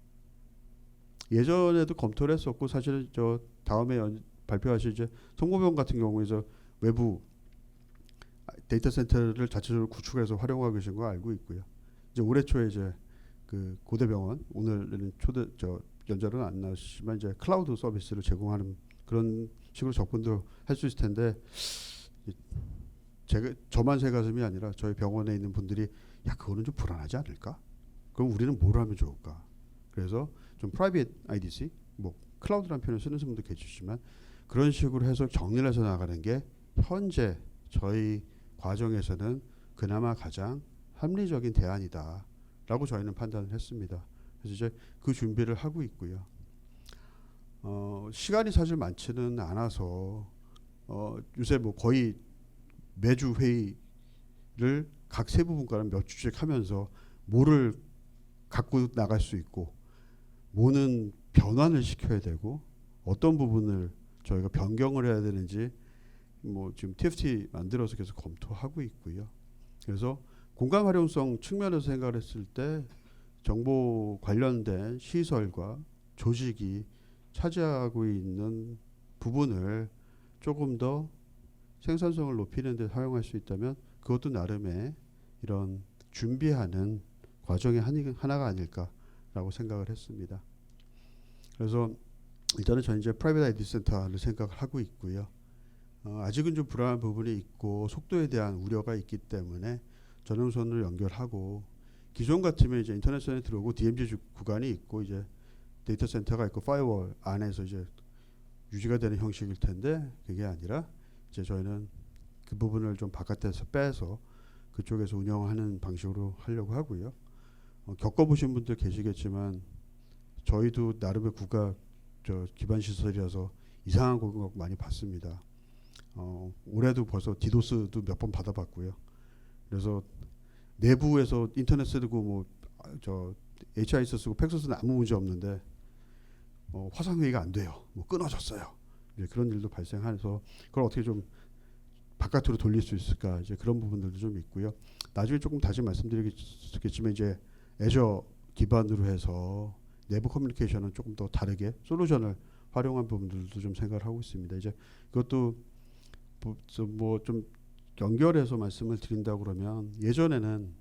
예전에도 검토를 했었고, 사실은 저 다음에 발표하실 이제 성모병원 같은 경우에서 외부 데이터 센터를 자체적으로 구축해서 활용하고 계신 거 알고 있고요. 이제 올해 초에 이제 그 고대병원, 오늘은 연자로는 안 나왔지만 이제 클라우드 서비스를 제공하는 그런 식으로 접근도 할 수 있을 텐데, 저만 새 가슴이 아니라 저희 병원에 있는 분들이 야 그거는 좀 불안하지 않을까? 그럼 우리는 뭘 하면 좋을까? 그래서 좀 프라이빗 IDC, 뭐 클라우드라는 표현을 쓰는 분도 계시지만 그런 식으로 해서 정리를 해서 나가는 게 현재 저희 과정에서는 그나마 가장 합리적인 대안이다라고 저희는 판단을 했습니다. 그래서 이제 그 준비를 하고 있고요. 시간이 사실 많지는 않아서 요새 뭐 거의 매주 회의를 각 세부 분과는 몇 주씩 하면서 뭐를 갖고 나갈 수 있고 뭐는 변환을 시켜야 되고 어떤 부분을 저희가 변경을 해야 되는지 뭐 지금 TFT 만들어서 계속 검토하고 있고요. 그래서 공간 활용성 측면에서 생각을 했을 때 정보 관련된 시설과 조직이 차지하고 있는 부분을 조금 더 생산성을 높이는 데 사용할 수 있다면 그것도 나름의 이런 준비하는 과정의 하나가 아닐까라고 생각을 했습니다. 그래서 일단은 저는 이제 프라이빗 아이디 센터를 생각을 하고 있고요. 아직은 좀 불안한 부분이 있고 속도에 대한 우려가 있기 때문에 전용선을 연결하고 기존 같으면 이제 인터넷선에 들어오고 DMZ 구간이 있고 이제 데이터 센터가 있고 파이어월 안에서 이제 유지가 되는 형식일 텐데 그게 아니라 이제 저희는 그 부분을 좀 바깥에서 빼서 그쪽에서 운영하는 방식으로 하려고 하고요. 겪어보신 분들 계시겠지만 저희도 나름의 국가 기반 시설이라서 이상한 공격 많이 받습니다. 올해도 벌써 디도스도 몇 번 받아봤고요. 그래서 내부에서 인터넷 쓰고 뭐 HIS 쓰고 팩스 쓰는 아무 문제 없는데 화상 회의가 안 돼요. 뭐 끊어졌어요. 이제 그런 일도 발생해서 그걸 어떻게 좀 바깥으로 돌릴 수 있을까 이제 그런 부분들도 좀 있고요. 나중에 조금 다시 말씀드리겠지만 이제 애저 기반으로 해서 내부 커뮤니케이션은 조금 더 다르게 솔루션을 활용한 부분들도 좀 생각을 하고 있습니다. 이제 그것도 뭐 좀 연결해서 말씀을 드린다고 그러면 예전에는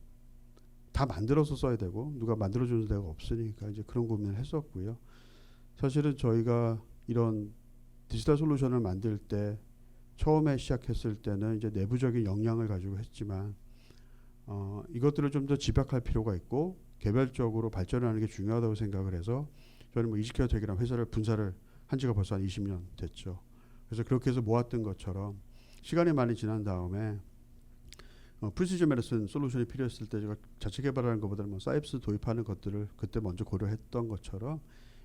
다 만들어서 써야 되고 누가 만들어주는 데가 없으니까 이제 그런 고민을 했었고요. 사실은 저희가 이런 디지털 솔루션을 만들 때 처음에 시작했을 때는 이제 내부적인 역량을 가지고 했지만 이것들을 좀 더 집약할 필요가 있고 개별적으로 발전하는 게 중요하다고 생각을 해서 저는 뭐 이지케어텍이라는 회사를 분사를 한 지가 벌써 한 20년 됐죠. 그래서 그렇게 해서 모았던 것처럼 시간이 많이 지난 다음에 프리시전 메디슨 솔루션이 필요했을 때 제가 자체 개발하는 것보다는 뭐 사이프스 도입하는 것들을 그때 먼저 고려했던 것처럼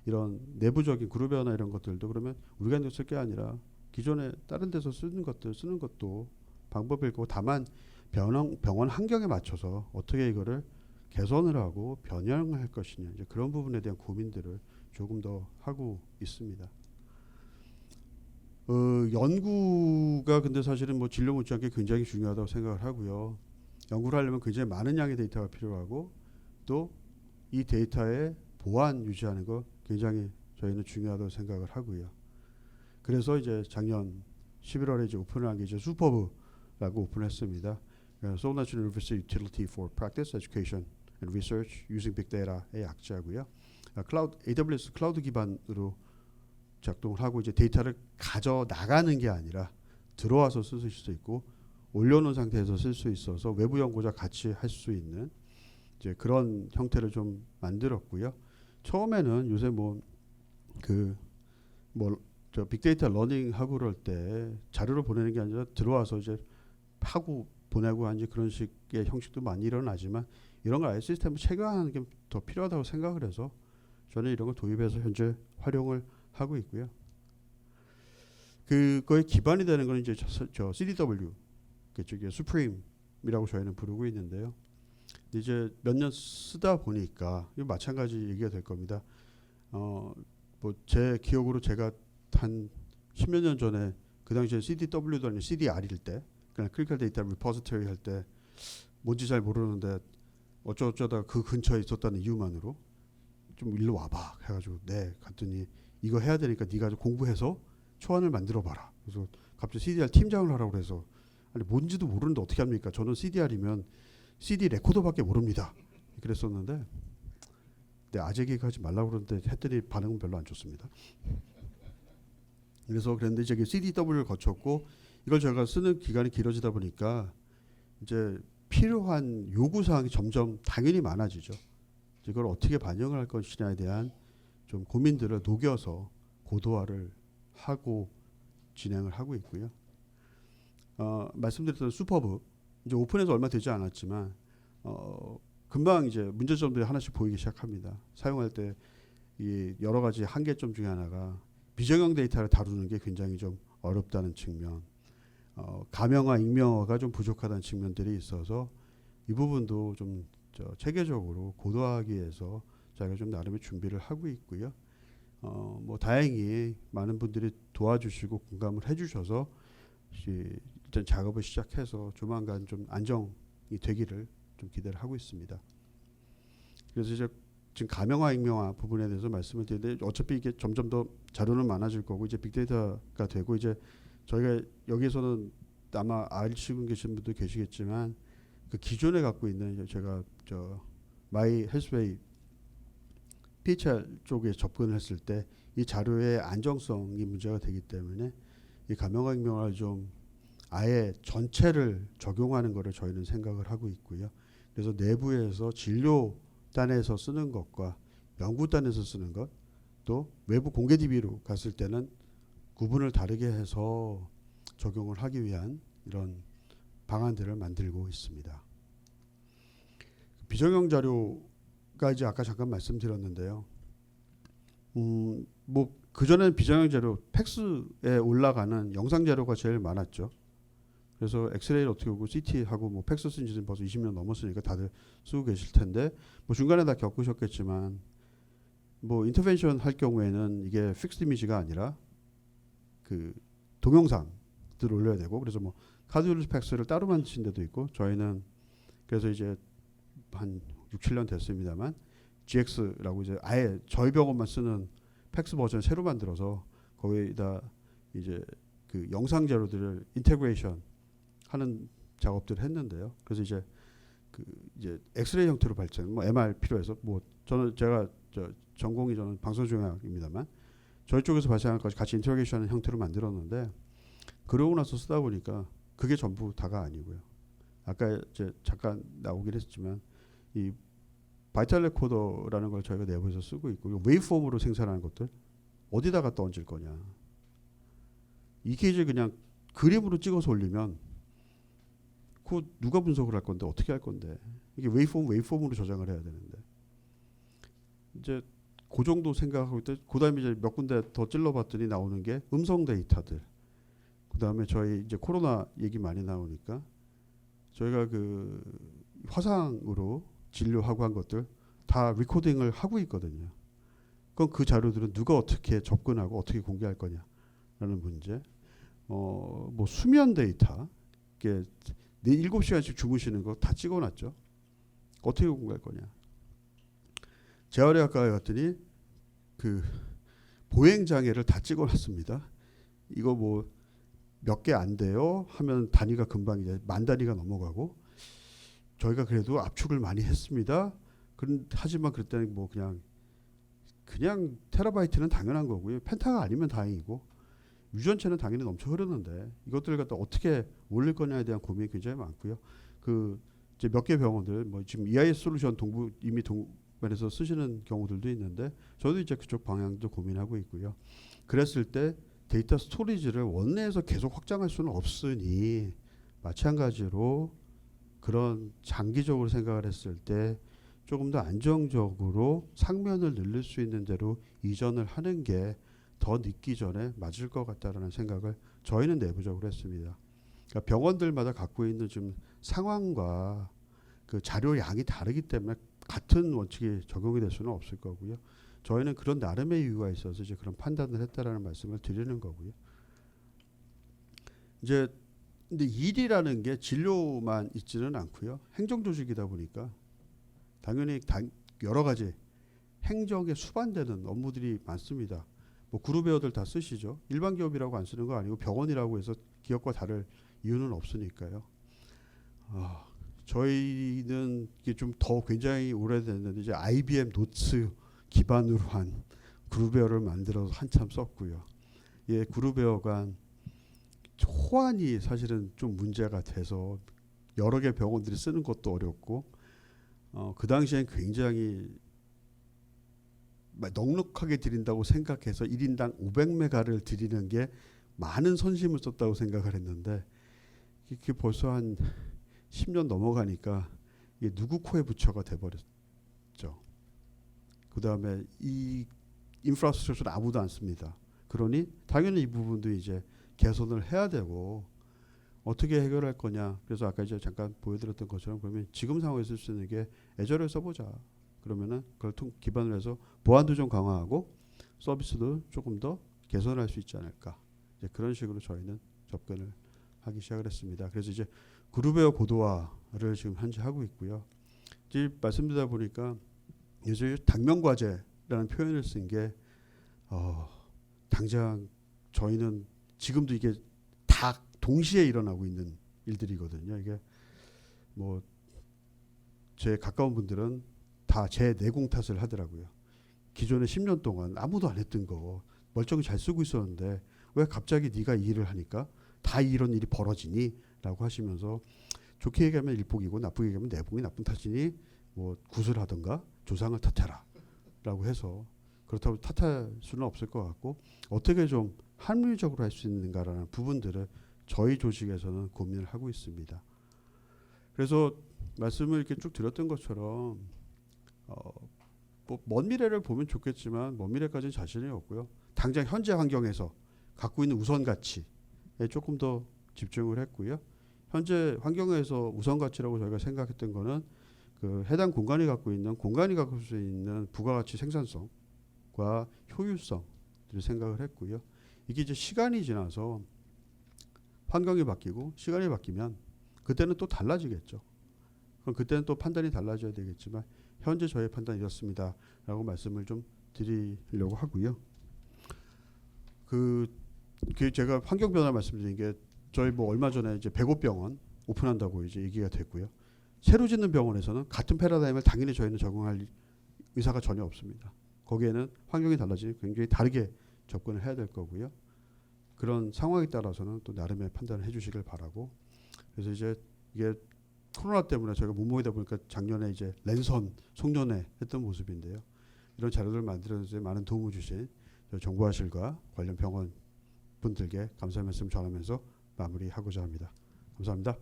이런 내부적인 그룹이나 이런 것들도 그러면 우리가 쓸 게 아니라 기존에 다른 데서 쓰는 것도 방법일 거고 다만 병원 환경에 맞춰서 어떻게 이거를 개선을 하고 변형할 것이냐 이제 그런 부분에 대한 고민들을 조금 더 하고 있습니다. 연구가 근데 사실은 뭐 진료 못지않게 굉장히 중요하다고 생각을 하고요. 연구를 하려면 굉장히 많은 양의 데이터가 필요하고 또 이 데이터의 보안 유지하는 거 굉장히 저희는 중요하다고 생각을 하고요. 그래서 이제 작년 11월에 이제 오픈을 한 게 이제 슈퍼브라고 오픈했습니다. Seoul National University Utility for Practice, Education and Research Using Big Data의 약자고요. AWS 클라우드 기반으로 작동을 하고 이제 데이터를 가져 나가는 게 아니라 들어와서 쓸 수 있고 올려놓은 상태에서 쓸 수 있어서 외부 연구자 같이 할 수 있는 이제 그런 형태를 좀 만들었고요. 처음에는 요새 저 빅데이터 러닝 하고 그럴 때 자료를 보내는 게 아니라 들어와서 이제 하고 보내고 하는 그런 식의 형식도 많이 일어나지만 이런 걸 아예 시스템을 체계화하는 게 더 필요하다고 생각을 해서 저는 이런 걸 도입해서 현재 활용을 하고 있고요. 그거에 기반이 되는 건 이제 저 CDW, 그쪽에 수프림이라고 저희는 부르고 있는데요. 이제 몇 년 쓰다 보니까 이거 마찬가지 얘기가 될 겁니다. 뭐 제 기억으로 제가 한 10몇 년 전에 그 당시에 CDW도 아니고 CDR일 때 그냥 크리티컬 데이터 리포지터리 할 때 뭔지 잘 모르는데 어쩌다 그 근처에 있었다는 이유만으로 좀 일로 와봐 해가지고 네 갔더니 이거 해야 되니까 네가 좀 공부해서 초안을 만들어 봐라. 그래서 갑자기 CDR 팀장을 하라고 그래서 아니 뭔지도 모르는데 어떻게 합니까? 저는 CDR이면 CD 레코더밖에 모릅니다. 그랬었는데 네, 아재 개그 하지 말라고 그러는데 했더니 반응은 별로 안 좋습니다. 그래서 그랬는데 이제 CDW를 거쳤고 이걸 제가 쓰는 기간이 길어지다 보니까 이제 필요한 요구 사항이 점점 당연히 많아지죠. 이걸 어떻게 반영을 할 것이냐에 대한 좀 고민들을 녹여서 고도화를 하고 진행을 하고 있고요. 말씀드렸던 슈퍼브 이제 오픈해서 얼마 되지 않았지만 금방 이제 문제점들이 하나씩 보이기 시작합니다. 사용할 때 이 여러 가지 한계점 중에 하나가 비정형 데이터를 다루는 게 굉장히 좀 어렵다는 측면. 가명화, 익명화가 좀 부족하다는 측면들이 있어서 이 부분도 좀 체계적으로 고도화하기 위해서 저희가 좀 나름의 준비를 하고 있고요. 뭐 다행히 많은 분들이 도와주시고 공감을 해주셔서 일단 작업을 시작해서 조만간 좀 안정이 되기를 좀 기대를 하고 있습니다. 그래서 이제 지금 가명화, 익명화 부분에 대해서 말씀을 드리는데 어차피 이게 점점 더 자료는 많아질 거고 이제 빅데이터가 되고 이제 저희가 여기에서는 아마 알고 계신 분도 계시겠지만 그 기존에 갖고 있는 제가 마이 헬스웨이 PHR 쪽에 접근을 했을 때 이 자료의 안정성이 문제가 되기 때문에 이 가명화, 익명화를 좀 아예 전체를 적용하는 것을 저희는 생각을 하고 있고요. 그래서 내부에서 진료단에서 쓰는 것과 연구단에서 쓰는 것, 또 외부 공개 DB로 갔을 때는 구분을 다르게 해서 적용을 하기 위한 이런 방안들을 만들고 있습니다. 비정형 자료가 이제 아까 잠깐 말씀드렸는데요. 뭐 그전에는 비정형 자료, 팩스에 올라가는 영상 자료가 제일 많았죠. 그래서 엑스레이를 어떻게 보고 CT하고 뭐 팩스 쓴 지는 벌써 20년 넘었으니까 다들 쓰고 계실 텐데 뭐 중간에 다 겪으셨겠지만 뭐 인터벤션 할 경우에는 이게 픽스드 이미지가 아니라 그 동영상들 올려야 되고 그래서 뭐 카디올로지 팩스를 따로 만드신 데도 있고 저희는 그래서 이제 한 6, 7년 됐습니다만 GX라고 이제 아예 저희 병원만 쓰는 팩스 버전을 새로 만들어서 거기다 이제 그 영상 자료들을 인테그레이션 하는 작업들을 했는데요. 그래서 이제 그 이제 엑스레이 형태로 발전, 뭐 MR 필요해서 뭐 제가 전공이 저는 방송종양입니다만 저희 쪽에서 발생한 것까지 같이 인테그레이션하는 형태로 만들었는데 그러고 나서 쓰다 보니까 그게 전부 다가 아니고요. 아까 이제 잠깐 나오긴 했지만 이 바이탈 레코더라는 걸 저희가 내부에서 쓰고 있고 웨이브폼으로 생산하는 것들 어디다가 얹을 거냐. 이게 이제 그냥 그림으로 찍어서 올리면 그 누가 분석을 할 건데 어떻게 할 건데 이게 웨이브폼으로 저장을 해야 되는데 이제 그 정도 생각하고 있다. 그다음에 이제 몇 군데 더 찔러봤더니 나오는 게 음성 데이터들. 그다음에 저희 이제 코로나 얘기 많이 나오니까 저희가 그 화상으로 진료하고 한 것들 다 리코딩을 하고 있거든요. 그럼 그 자료들은 누가 어떻게 접근하고 어떻게 공개할 거냐라는 문제. 뭐 수면 데이터, 이게 7시간씩 주무시는 거 다 찍어놨죠. 어떻게 공개할 거냐. 재활의학과에 갔더니 그 보행 장애를 다 찍어놨습니다. 이거 뭐 몇 개 안 돼요 하면 단위가 금방 이제 만 단위가 넘어가고 저희가 그래도 압축을 많이 했습니다. 하지만 그랬더니 뭐 그냥 테라바이트는 당연한 거고요. 펜타가 아니면 다행이고 유전체는 당연히 넘쳐 흐르는데 이것들을 갖다 어떻게 올릴 거냐에 대한 고민이 굉장히 많고요. 그 이제 몇 개 병원들 뭐 지금 EIS 솔루션 이미 동반해서 쓰시는 경우들도 있는데 저도 이제 그쪽 방향도 고민하고 있고요. 그랬을 때 데이터 스토리지를 원내에서 계속 확장할 수는 없으니 마찬가지로 그런 장기적으로 생각을 했을 때 조금 더 안정적으로 상면을 늘릴 수 있는 대로 이전을 하는 게 더 늦기 전에 맞을 것 같다라는 생각을 저희는 내부적으로 했습니다. 그러니까 병원들마다 갖고 있는 좀 상황과 그 자료 양이 다르기 때문에 같은 원칙이 적용이 될 수는 없을 거고요. 저희는 그런 나름의 이유가 있어서 이제 그런 판단을 했다라는 말씀을 드리는 거고요. 이제 근데 일이라는 게 진료만 있지는 않고요. 행정 조직이다 보니까 당연히 여러 가지 행정에 수반되는 업무들이 많습니다. 뭐 그룹웨어들 다 쓰시죠. 일반 기업이라고 안 쓰는 거 아니고 병원이라고 해서 기업과 다를 이유는 없으니까요. 저희는 이게 좀 더 굉장히 오래됐는데 이제 IBM 노츠 기반으로 한 그룹웨어를 만들어서 한참 썼고요. 예, 그룹웨어가 호환이 사실은 좀 문제가 돼서 여러 개 병원들이 쓰는 것도 어렵고 그 당시엔 굉장히 넉넉하게 드린다고 생각해서 1인당 500메가를 드리는 게 많은 선심을 썼다고 생각을 했는데 이게 벌써 한 10년 넘어가니까 이게 누구 코에 부처가 돼버렸죠. 그 다음에 이 인프라스트럭처를 아무도 안 씁니다. 그러니 당연히 이 부분도 이제 개선을 해야 되고 어떻게 해결할 거냐. 그래서 아까 이제 잠깐 보여드렸던 것처럼 그러면 지금 상황에 쓸 수 있는 게 애저를 써보자. 그러면은 그걸 기반으로 해서 보안도 좀 강화하고 서비스도 조금 더 개선할 수 있지 않을까. 이제 그런 식으로 저희는 접근을 하기 시작을 했습니다. 그래서 이제 그룹웨어 고도화를 지금 현재 하고 있고요. 이제 말씀드리다 보니까 요즘 당면과제라는 표현을 쓴 게 당장 저희는 지금도 이게 다 동시에 일어나고 있는 일들이거든요. 이게 뭐 제 가까운 분들은 다 제 내공 탓을 하더라고요. 기존에 10년 동안 아무도 안 했던 거 멀쩡히 잘 쓰고 있었는데 왜 갑자기 네가 이 일을 하니까 다 이런 일이 벌어지니? 라고 하시면서 좋게 얘기하면 일복이고 나쁘게 얘기하면 내복이 나쁜 탓이니 뭐 구슬하던가 조상을 탓해라 라고 해서 그렇다고 탓할 수는 없을 것 같고 어떻게 좀 합리적으로 할 수 있는가라는 부분들을 저희 조직에서는 고민을 하고 있습니다. 그래서 말씀을 이렇게 쭉 드렸던 것처럼 뭐 먼 미래를 보면 좋겠지만 먼 미래까지는 자신이 없고요. 당장 현재 환경에서 갖고 있는 우선 가치에 조금 더 집중을 했고요. 현재 환경에서 우선 가치라고 저희가 생각했던 거는 그 해당 공간이 갖고 수 있는 부가가치 생산성과 효율성을 생각을 했고요. 이게 이제 시간이 지나서 환경이 바뀌고 시간이 바뀌면 그때는 또 달라지겠죠. 그럼 그때는 또 판단이 달라져야 되겠지만 현재 저의 판단이 이렇습니다라고 말씀을 좀 드리려고 하고요. 그 제가 환경 변화 말씀드린 게 저희 뭐 얼마 전에 이제 백오병원 오픈한다고 이제 얘기가 됐고요. 새로 짓는 병원에서는 같은 패러다임을 당연히 저희는 적용할 의사가 전혀 없습니다. 거기에는 환경이 달라지니 굉장히 다르게 접근을 해야 될 거고요. 그런 상황에 따라서는 또 나름의 판단을 해주시길 바라고. 그래서 이제 이게 코로나 때문에 저희가 못 모이다 보니까 작년에 이제 랜선 송년회 했던 모습인데요. 이런 자료들을 만들어서 많은 도움을 주신 정보화실과 관련 병원 분들께 감사의 말씀 전하면서 마무리하고자 합니다. 감사합니다.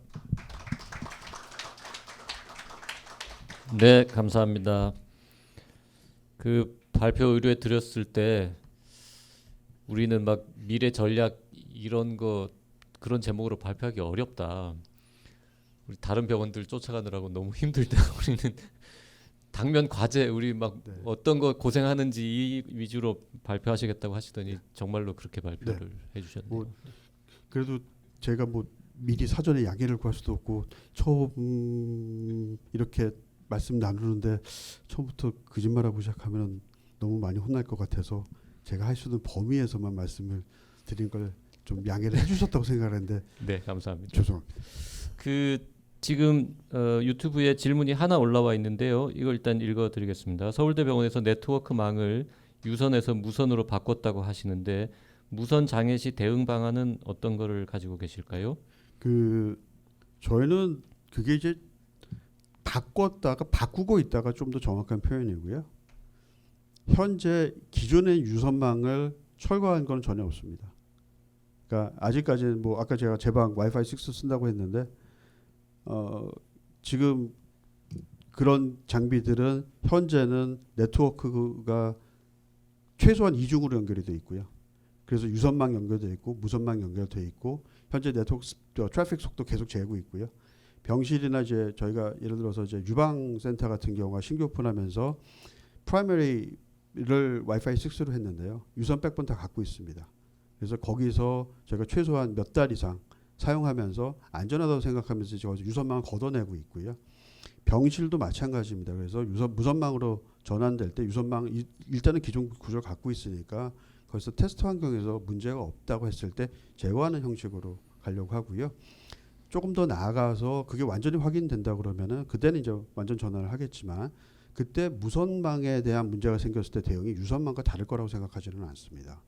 네, 감사합니다. 그 발표 의뢰 드렸을 때 우리는 막 미래 전략 이런 거 그런 제목으로 발표하기 어렵다. 우리 다른 병원들 쫓아가느라고 너무 힘들다. 우리는 당면 과제 우리 막 네. 어떤 거 고생하는지 이 위주로 발표하시겠다고 하시더니 정말로 그렇게 발표를 해주셨네요. 뭐 그래도 제가 뭐 미리 사전에 양해를 구할 수도 없고 처음 이렇게 말씀 나누는데 처음부터 거짓말하고 시작하면 너무 많이 혼날 것 같아서 제가 할 수 있는 범위에서만 말씀을 드린 걸 좀 양해를 해주셨다고 생각하는데 네, 감사합니다. 죄송합니다. 그 지금 유튜브에 질문이 하나 올라와 있는데요. 이걸 일단 읽어드리겠습니다. 서울대병원에서 네트워크망을 유선에서 무선으로 바꿨다고 하시는데 무선 장애 시 대응 방안은 어떤 거를 가지고 계실까요? 그 저희는 그게 이제 바꾸고 있다가 좀 더 정확한 표현이고요. 현재 기존의 유선망을 철거한 건 전혀 없습니다. 그러니까 아직까지는 뭐 아까 제가 제 방 와이파이 6 쓴다고 했는데 지금 그런 장비들은 현재는 네트워크가 최소한 이중으로 연결이 돼 있고요. 그래서 유선망 연결돼 있고 무선망 연결돼 있고 현재 네트워크 트래픽 속도 계속 재고 있고요. 병실이나 이제 저희가 예를 들어서 이제 유방센터 같은 경우가 신규 오픈하면서 프라이머리를 와이파이 6로 했는데요. 유선 백본 다 갖고 있습니다. 그래서 거기서 저희가 최소한 몇 달 이상 사용하면서 안전하다고 생각하면서 유선망을 걷어내고 있고요. 병실도 마찬가지입니다. 그래서 무선망으로 전환될 때 유선망 일단은 기존 구조를 갖고 있으니까 거기서 테스트 환경에서 문제가 없다고 했을 때 제거하는 형식으로 가려고 하고요. 조금 더 나아가서 그게 완전히 확인된다 그러면은 그때는 이제 완전 전환을 하겠지만 그때 무선망에 대한 문제가 생겼을 때 대응이 유선망과 다를 거라고 생각하지는 않습니다.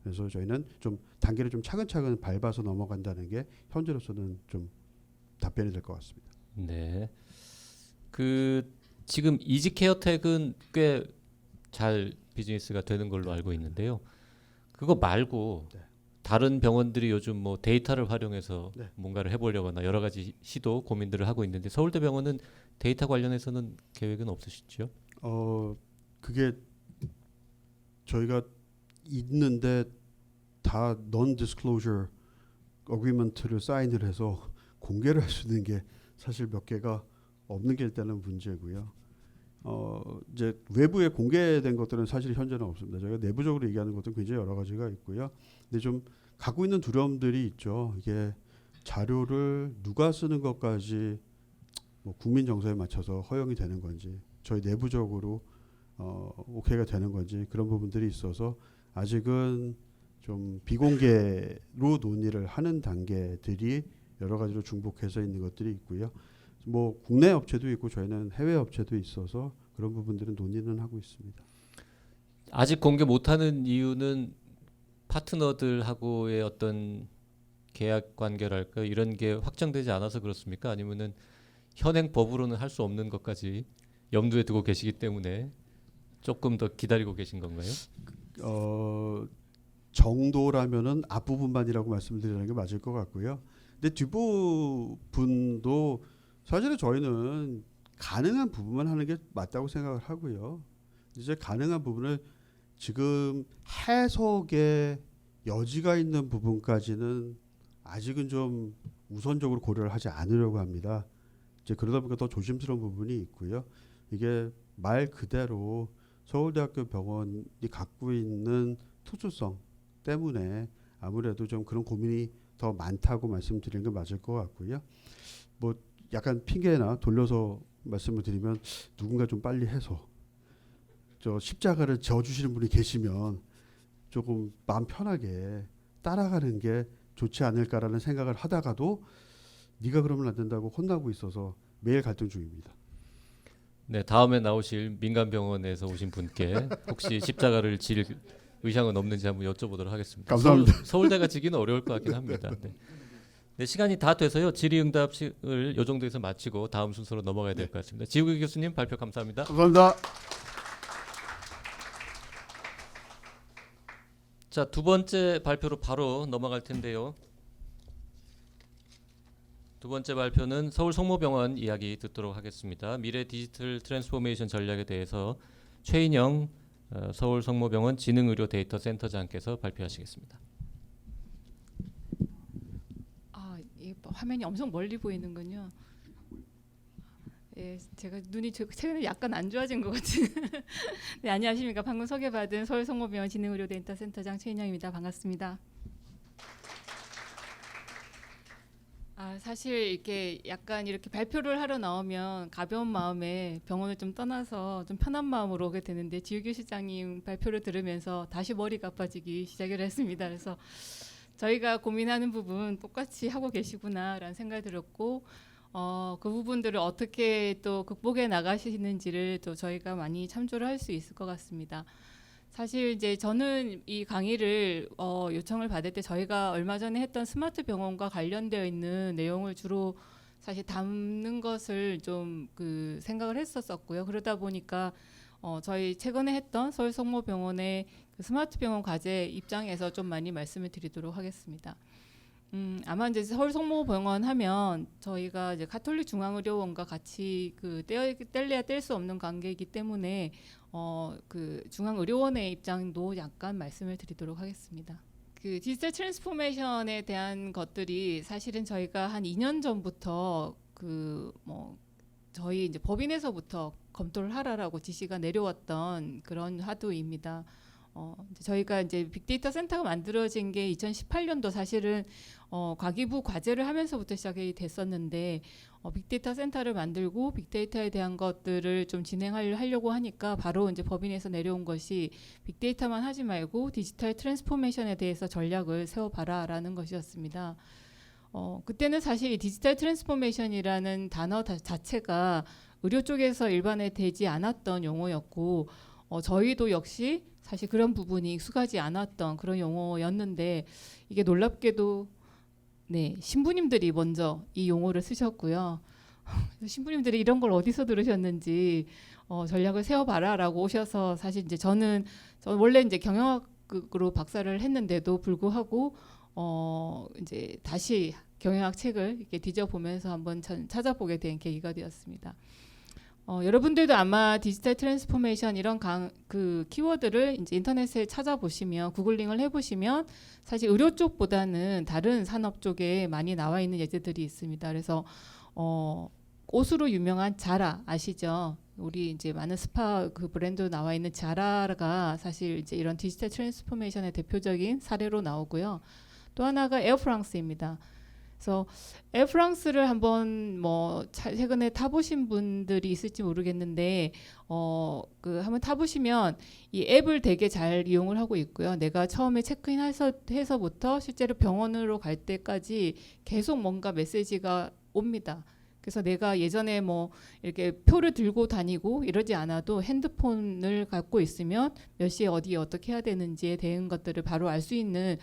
그래서 저희는 좀 단계를 좀 차근차근 밟아서 넘어간다는 게 현재로서는 좀 답변이 될 것 같습니다. 네. 그 지금 이지케어텍은 꽤 잘 비즈니스가 되는 걸로 알고 있는데요. 그거 말고 네. 다른 병원들이 요즘 뭐 데이터를 활용해서 네. 뭔가를 해보려거나 여러 가지 시도 고민들을 하고 있는데 서울대병원은 데이터 관련해서는 계획은 없으시죠? 그게 저희가 있는데 다 non-disclosure 어그리먼트를 사인을 해서 공개를 할 수 있는 게 사실 몇 개가 없는 게 일단은 문제고요. 이제 외부에 공개된 것들은 사실 현재는 없습니다. 저희가 내부적으로 얘기하는 것도 굉장히 여러 가지가 있고요. 근데 좀 갖고 있는 두려움들이 있죠. 이게 자료를 누가 쓰는 것까지 뭐 국민 정서에 맞춰서 허용이 되는 건지, 저희 내부적으로 오케이가 되는 건지, 그런 부분들이 있어서 아직은 좀 비공개로 논의를 하는 단계들이 여러 가지로 중복해서 있는 것들이 있고요. 뭐 국내 업체도 있고 저희는 해외 업체도 있어서 그런 부분들은 논의는 하고 있습니다. 아직 공개 못하는 이유는 파트너들하고의 어떤 계약 관계랄까 이런 게 확정되지 않아서 그렇습니까? 아니면은 현행 법으로는 할 수 없는 것까지 염두에 두고 계시기 때문에 조금 더 기다리고 계신 건가요? 정도라면은 앞부분만이라고 말씀드리는 게 맞을 것 같고요. 근데 뒷부분도 사실은 저희는 가능한 부분만 하는 게 맞다고 생각을 하고요. 이제 가능한 부분을 지금 해석의 여지가 있는 부분까지는 아직은 좀 우선적으로 고려를 하지 않으려고 합니다. 이제 그러다 보니까 더 조심스러운 부분이 있고요. 이게 말 그대로 서울대학교 병원이 갖고 있는 특수성 때문에 아무래도 좀 그런 고민이 더 많다고 말씀드리는 게 맞을 것 같고요. 뭐 약간 핑계나 돌려서 말씀을 드리면 누군가 좀 빨리 해서 저 십자가를 져주시는 분이 계시면 조금 마음 편하게 따라가는 게 좋지 않을까라는 생각을 하다가도 네가 그러면 안 된다고 혼나고 있어서 매일 갈등 중입니다. 네, 다음에 나오실 민간병원에서 오신 분께 혹시 십자가를 질 의향은 없는지 한번 여쭤보도록 하겠습니다. 감사합니다. 서울대가 지기는 어려울 것 같긴 합니다. 네. 네, 시간이 다 돼서요. 질의응답을 이 정도에서 마치고 다음 순서로 넘어가야 될 것 같습니다. 지우기 교수님 발표 감사합니다. 감사합니다. 자, 두 번째 발표로 바로 넘어갈 텐데요. 두 번째 발표는 서울 성모병원 이야기 듣도록 하겠습니다. 미래 디지털 트랜스포메이션 전략에 대해서 최인영 서울 성모병원 지능의료 데이터 센터장께서 발표하시겠습니다. 이 화면이 엄청 멀리 보이는군요. 예, 제가 눈이 최근에 약간 안 좋아진 것 같은. 네, 안녕하십니까. 방금 소개받은 서울 성모병원 지능의료 데이터 센터장 최인영입니다. 반갑습니다. 사실 이렇게 약간 이렇게 발표를 하러 나오면 가벼운 마음에 병원을 좀 떠나서 좀 편한 마음으로 오게 되는데 지우규 시장님 발표를 들으면서 다시 머리가 아파지기 시작을 했습니다. 그래서 저희가 고민하는 부분 똑같이 하고 계시구나라는 생각이 들었고 그 부분들을 어떻게 또 극복해 나가시는지를 또 저희가 많이 참조를 할 수 있을 것 같습니다. 사실 이제 저는 이 강의를 요청을 받을 때 저희가 얼마 전에 했던 스마트 병원과 관련되어 있는 내용을 주로 사실 담는 것을 좀 생각을 했었고요. 그러다 보니까 저희 최근에 했던 서울 성모병원의 그 스마트 병원 과제 입장에서 좀 많이 말씀을 드리도록 하겠습니다. 아마 이제 서울 성모병원 하면 저희가 이제 가톨릭 중앙의료원과 같이 뗄래야 뗄 수 없는 관계이기 때문에 중앙의료원의 입장도 약간 말씀을 드리도록 하겠습니다. 그 디지털 트랜스포메이션에 대한 것들이 사실은 저희가 한 2년 전부터 저희 이제 법인에서부터 검토를 하라라고 지시가 내려왔던 그런 화두입니다. 저희가 이제 빅데이터 센터가 만들어진 게 2018년도 사실은 과기부 과제를 하면서부터 시작이 됐었는데 빅데이터 센터를 만들고 빅데이터에 대한 것들을 좀 진행하려고 하니까 바로 이제 법인에서 내려온 것이 빅데이터만 하지 말고 디지털 트랜스포메이션에 대해서 전략을 세워봐라라는 것이었습니다. 그때는 사실 이 디지털 트랜스포메이션이라는 단어 자체가 의료 쪽에서 일반화되지 않았던 용어였고 저희도 역시 사실 그런 부분이 익숙하지 않았던 그런 용어였는데 이게 놀랍게도 신부님들이 먼저 이 용어를 쓰셨고요. 신부님들이 이런 걸 어디서 들으셨는지 전략을 세워봐라라고 오셔서 사실 이제 저는 원래 이제 경영학으로 박사를 했는데도 불구하고 이제 다시 경영학 책을 이렇게 뒤져보면서 한번 찾아보게 된 계기가 되었습니다. 여러분들도 아마 디지털 트랜스포메이션 이런 그 키워드를 이제 인터넷에 찾아보시면 구글링을 해보시면 사실 의료 쪽보다는 다른 산업 쪽에 많이 나와 있는 예제들이 있습니다. 그래서 옷으로 유명한 자라 아시죠? 우리 이제 많은 스파 그 브랜드 나와 있는 자라가 사실 이제 이런 디지털 트랜스포메이션의 대표적인 사례로 나오고요. 또 하나가 에어프랑스입니다. 그래서 에어프랑스를 한번 뭐 최근에 타보신 분들이 있을지 모르겠는데 한번 타보시면 이 앱을 되게 잘 이용을 하고 있고요. 내가 처음에 체크인해서부터 실제로 병원으로 갈 때까지 계속 뭔가 메시지가 옵니다. 그래서 내가 예전에 뭐 이렇게 표를 들고 다니고 이러지 않아도 핸드폰을 갖고 있으면 몇 시에 어디에 어떻게 해야 되는지에 대한 것들을 바로 알 수 있는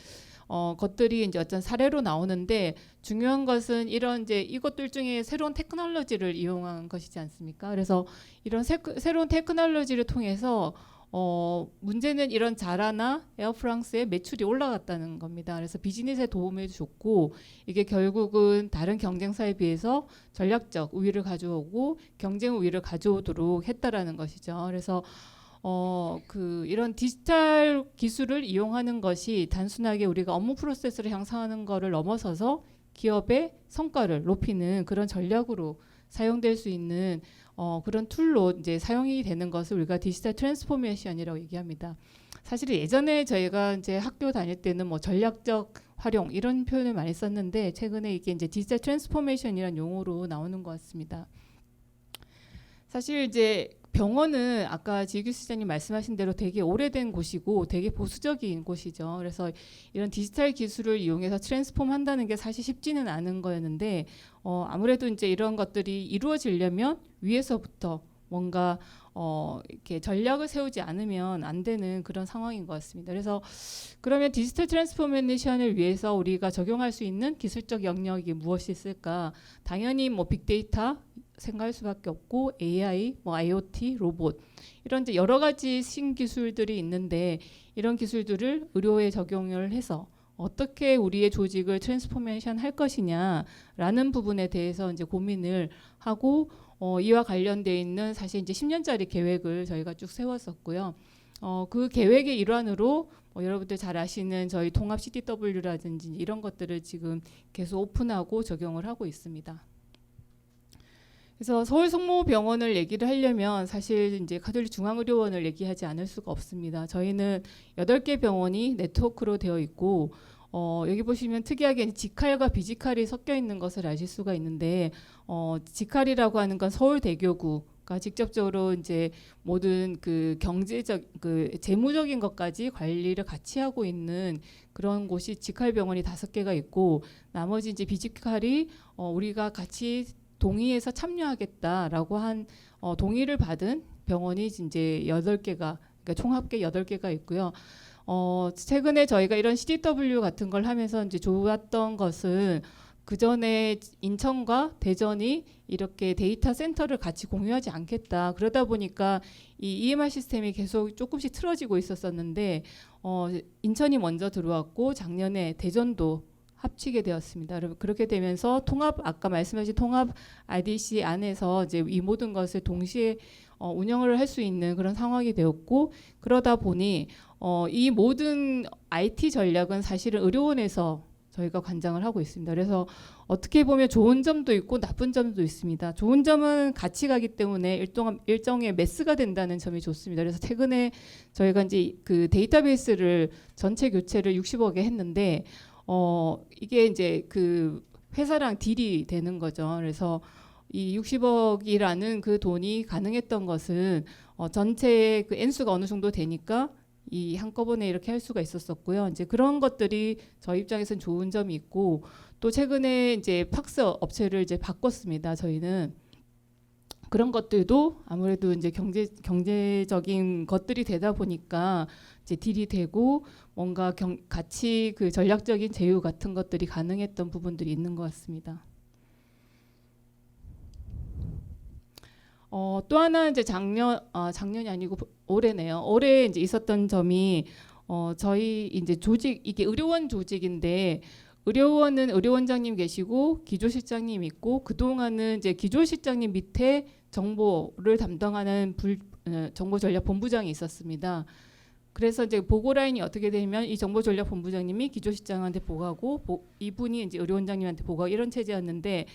것들이 이제 어떤 사례로 나오는데 중요한 것은 이런 이제 이것들 중에 새로운 테크놀로지를 이용한 것이지 않습니까? 그래서 이런 새로운 테크놀로지를 통해서 문제는 이런 자라나 에어프랑스의 매출이 올라갔다는 겁니다. 그래서 비즈니스에 도움을 줬고 이게 결국은 다른 경쟁사에 비해서 전략적 우위를 가져오고 경쟁 우위를 가져오도록 했다라는 것이죠. 그래서 이런 디지털 기술을 이용하는 것이 단순하게 우리가 업무 프로세스를 향상하는 것을 넘어서서 기업의 성과를 높이는 그런 전략으로 사용될 수 있는 그런 툴로 이제 사용이 되는 것을 우리가 디지털 트랜스포메이션이라고 얘기합니다. 사실 예전에 저희가 이제 학교 다닐 때는 뭐 전략적 활용 이런 표현을 많이 썼는데 최근에 이게 이제 디지털 트랜스포메이션이라는 용어로 나오는 것 같습니다. 사실 이제 병원은 아까 지규 시장님 말씀하신 대로 되게 오래된 곳이고 되게 보수적인 곳이죠. 그래서 이런 디지털 기술을 이용해서 트랜스폼 한다는 게 사실 쉽지는 않은 거였는데 아무래도 이제 이런 것들이 이루어지려면 위에서부터 뭔가 이렇게 전략을 세우지 않으면 안 되는 그런 상황인 것 같습니다. 그래서 그러면 디지털 트랜스포메이션을 위해서 우리가 적용할 수 있는 기술적 영역이 무엇이 있을까? 당연히 뭐 빅데이터 생각할 수밖에 없고 AI, 뭐 IoT, 로봇 이런 이제 여러 가지 신기술들이 있는데 이런 기술들을 의료에 적용을 해서 어떻게 우리의 조직을 트랜스포메이션 할 것이냐라는 부분에 대해서 이제 고민을 하고 이와 관련돼 있는 사실 이제 10년짜리 계획을 저희가 쭉 세웠었고요. 그 계획의 일환으로 여러분들 잘 아시는 저희 통합 CDW라든지 이런 것들을 지금 계속 오픈하고 적용을 하고 있습니다. 그래서 서울 성모병원을 얘기를 하려면 사실 이제 가톨릭 중앙의료원을 얘기하지 않을 수가 없습니다. 저희는 8개 병원이 네트워크로 되어 있고 여기 보시면 특이하게 지칼과 비지칼이 섞여 있는 것을 아실 수가 있는데 지칼이라고 하는 건 서울대교구가 직접적으로 이제 모든 그 경제적 그 재무적인 것까지 관리를 같이 하고 있는 그런 곳이 지칼병원이 5개가 있고 나머지 이제 비지칼이 우리가 같이 동의해서 참여하겠다라고 한 동의를 받은 병원이 이제 8개가 그러니까 총 합계 8개가 있고요. 최근에 저희가 이런 CDW 같은 걸 하면서 이제 좋았던 것은 그 전에 인천과 대전이 이렇게 데이터 센터를 같이 공유하지 않겠다. 그러다 보니까 이 EMR 시스템이 계속 조금씩 틀어지고 있었었는데 인천이 먼저 들어왔고 작년에 대전도 합치게 되었습니다. 그렇게 되면서 통합 아까 말씀하신 통합 RDC 안에서 이제 이 모든 것을 동시에 운영을 할 수 있는 그런 상황이 되었고 그러다 보니 이 모든 IT 전략은 사실은 의료원에서 저희가 관장을 하고 있습니다. 그래서 어떻게 보면 좋은 점도 있고 나쁜 점도 있습니다. 좋은 점은 같이 가기 때문에 일정의 매스가 된다는 점이 좋습니다. 그래서 최근에 저희가 이제 그 데이터베이스를 전체 교체를 60억에 했는데 이게 이제 그 회사랑 딜이 되는 거죠. 그래서 이 60억이라는 그 돈이 가능했던 것은 전체의 그 N수가 어느 정도 되니까 이 한꺼번에 이렇게 할 수가 있었었고요. 이제 그런 것들이 저희 입장에서는 좋은 점이 있고 또 최근에 이제 팍스 업체를 이제 바꿨습니다. 저희는 그런 것들도 아무래도 이제 경제적인 것들이 되다 보니까 이제 딜이 되고 뭔가 같이 그 전략적인 제휴 같은 것들이 가능했던 부분들이 있는 것 같습니다. 또 하나 이제 작년이 아니고 올해네요. 올해 이제 있었던 점이 저희 이제 조직 이게 의료원 조직인데 의료원은 의료원장님 계시고 기조실장님 있고 그동안은 이제 기조실장님 밑에 정보를 담당하는 정보전략본부장이 있었습니다. 그래서 이제 보고 라인이 어떻게 되면 이 정보전략본부장님이 기조실장한테 보고하고 이분이 이제 의료원장님한테 보고하고 이런 체제였는데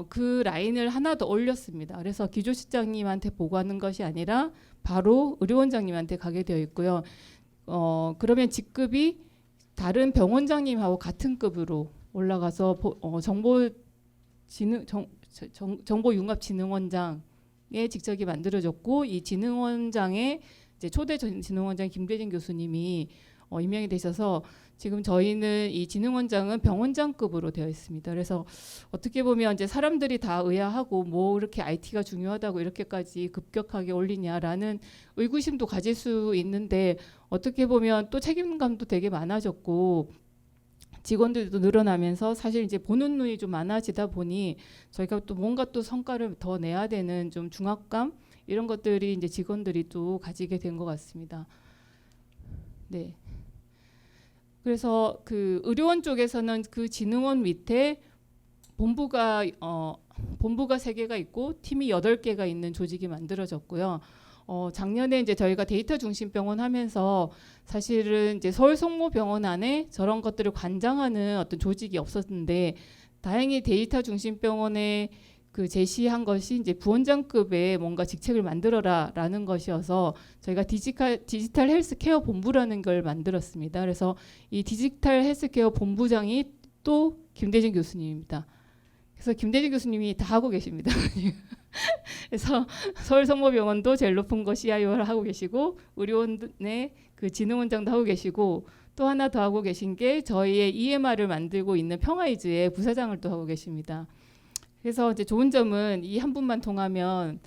그 라인을 하나 더 올렸습니다. 그래서 기조실장님한테 보고하는 것이 아니라 바로 의료원장님한테 가게 되어 있고요. 그러면 직급이 다른 병원장님하고 같은 급으로 올라가서 정보융합진흥원장의 직책이 만들어졌고 이 진흥원장의 이제 초대 진흥원장 김대진 교수님이 임명이 되셔서 지금 저희는 이 진흥원장은 병원장급으로 되어 있습니다. 그래서 어떻게 보면 이제 사람들이 다 의아하고 뭐 이렇게 IT가 중요하다고 이렇게까지 급격하게 올리냐라는 의구심도 가질 수 있는데 어떻게 보면 또 책임감도 되게 많아졌고 직원들도 늘어나면서 사실 이제 보는 눈이 좀 많아지다 보니 저희가 또 뭔가 또 성과를 더 내야 되는 좀 중압감 이런 것들이 이제 직원들이 또 가지게 된 것 같습니다. 네. 그래서 그 의료원 쪽에서는 그 진흥원 밑에 본부가 3개가 있고 팀이 8개가 있는 조직이 만들어졌고요. 작년에 이제 저희가 데이터 중심 병원 하면서 사실은 이제 서울 성모병원 안에 저런 것들을 관장하는 어떤 조직이 없었는데 다행히 데이터 중심 병원에 그 제시한 것이 이제 부원장급의 뭔가 직책을 만들어라라는 것이어서 저희가 디지털 헬스케어 본부라는 걸 만들었습니다. 그래서 이 디지털 헬스케어 본부장이 또 김대진 교수님입니다. 그래서 김대진 교수님이 다 하고 계십니다. 그래서 서울성모병원도 제일 높은 거 CIO를 하고 계시고 의료원의 그 진흥원장도 하고 계시고 또 하나 더 하고 계신 게 저희의 EMR을 만들고 있는 평화이즈의 부사장을 또 하고 계십니다. 그래서 이제 좋은 점은 이 한 분만 통하면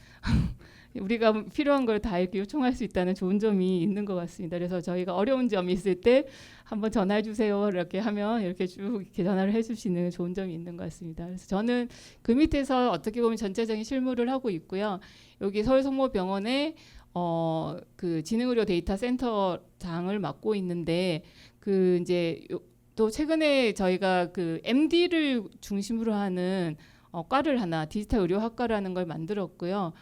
우리가 필요한 걸 다 이렇게 요청할 수 있다는 좋은 점이 있는 것 같습니다. 그래서 저희가 어려운 점이 있을 때 한번 전화해 주세요 이렇게 하면 이렇게 쭉 이렇게 전화를 해주시는 좋은 점이 있는 것 같습니다. 그래서 저는 그 밑에서 어떻게 보면 전체적인 실무를 하고 있고요. 여기 서울성모병원에 그 지능의료 데이터 센터장을 맡고 있는데 그 이제 또 최근에 저희가 그 MD를 중심으로 하는 과를 하나 디지털 의료학과라는 걸 만들었고요.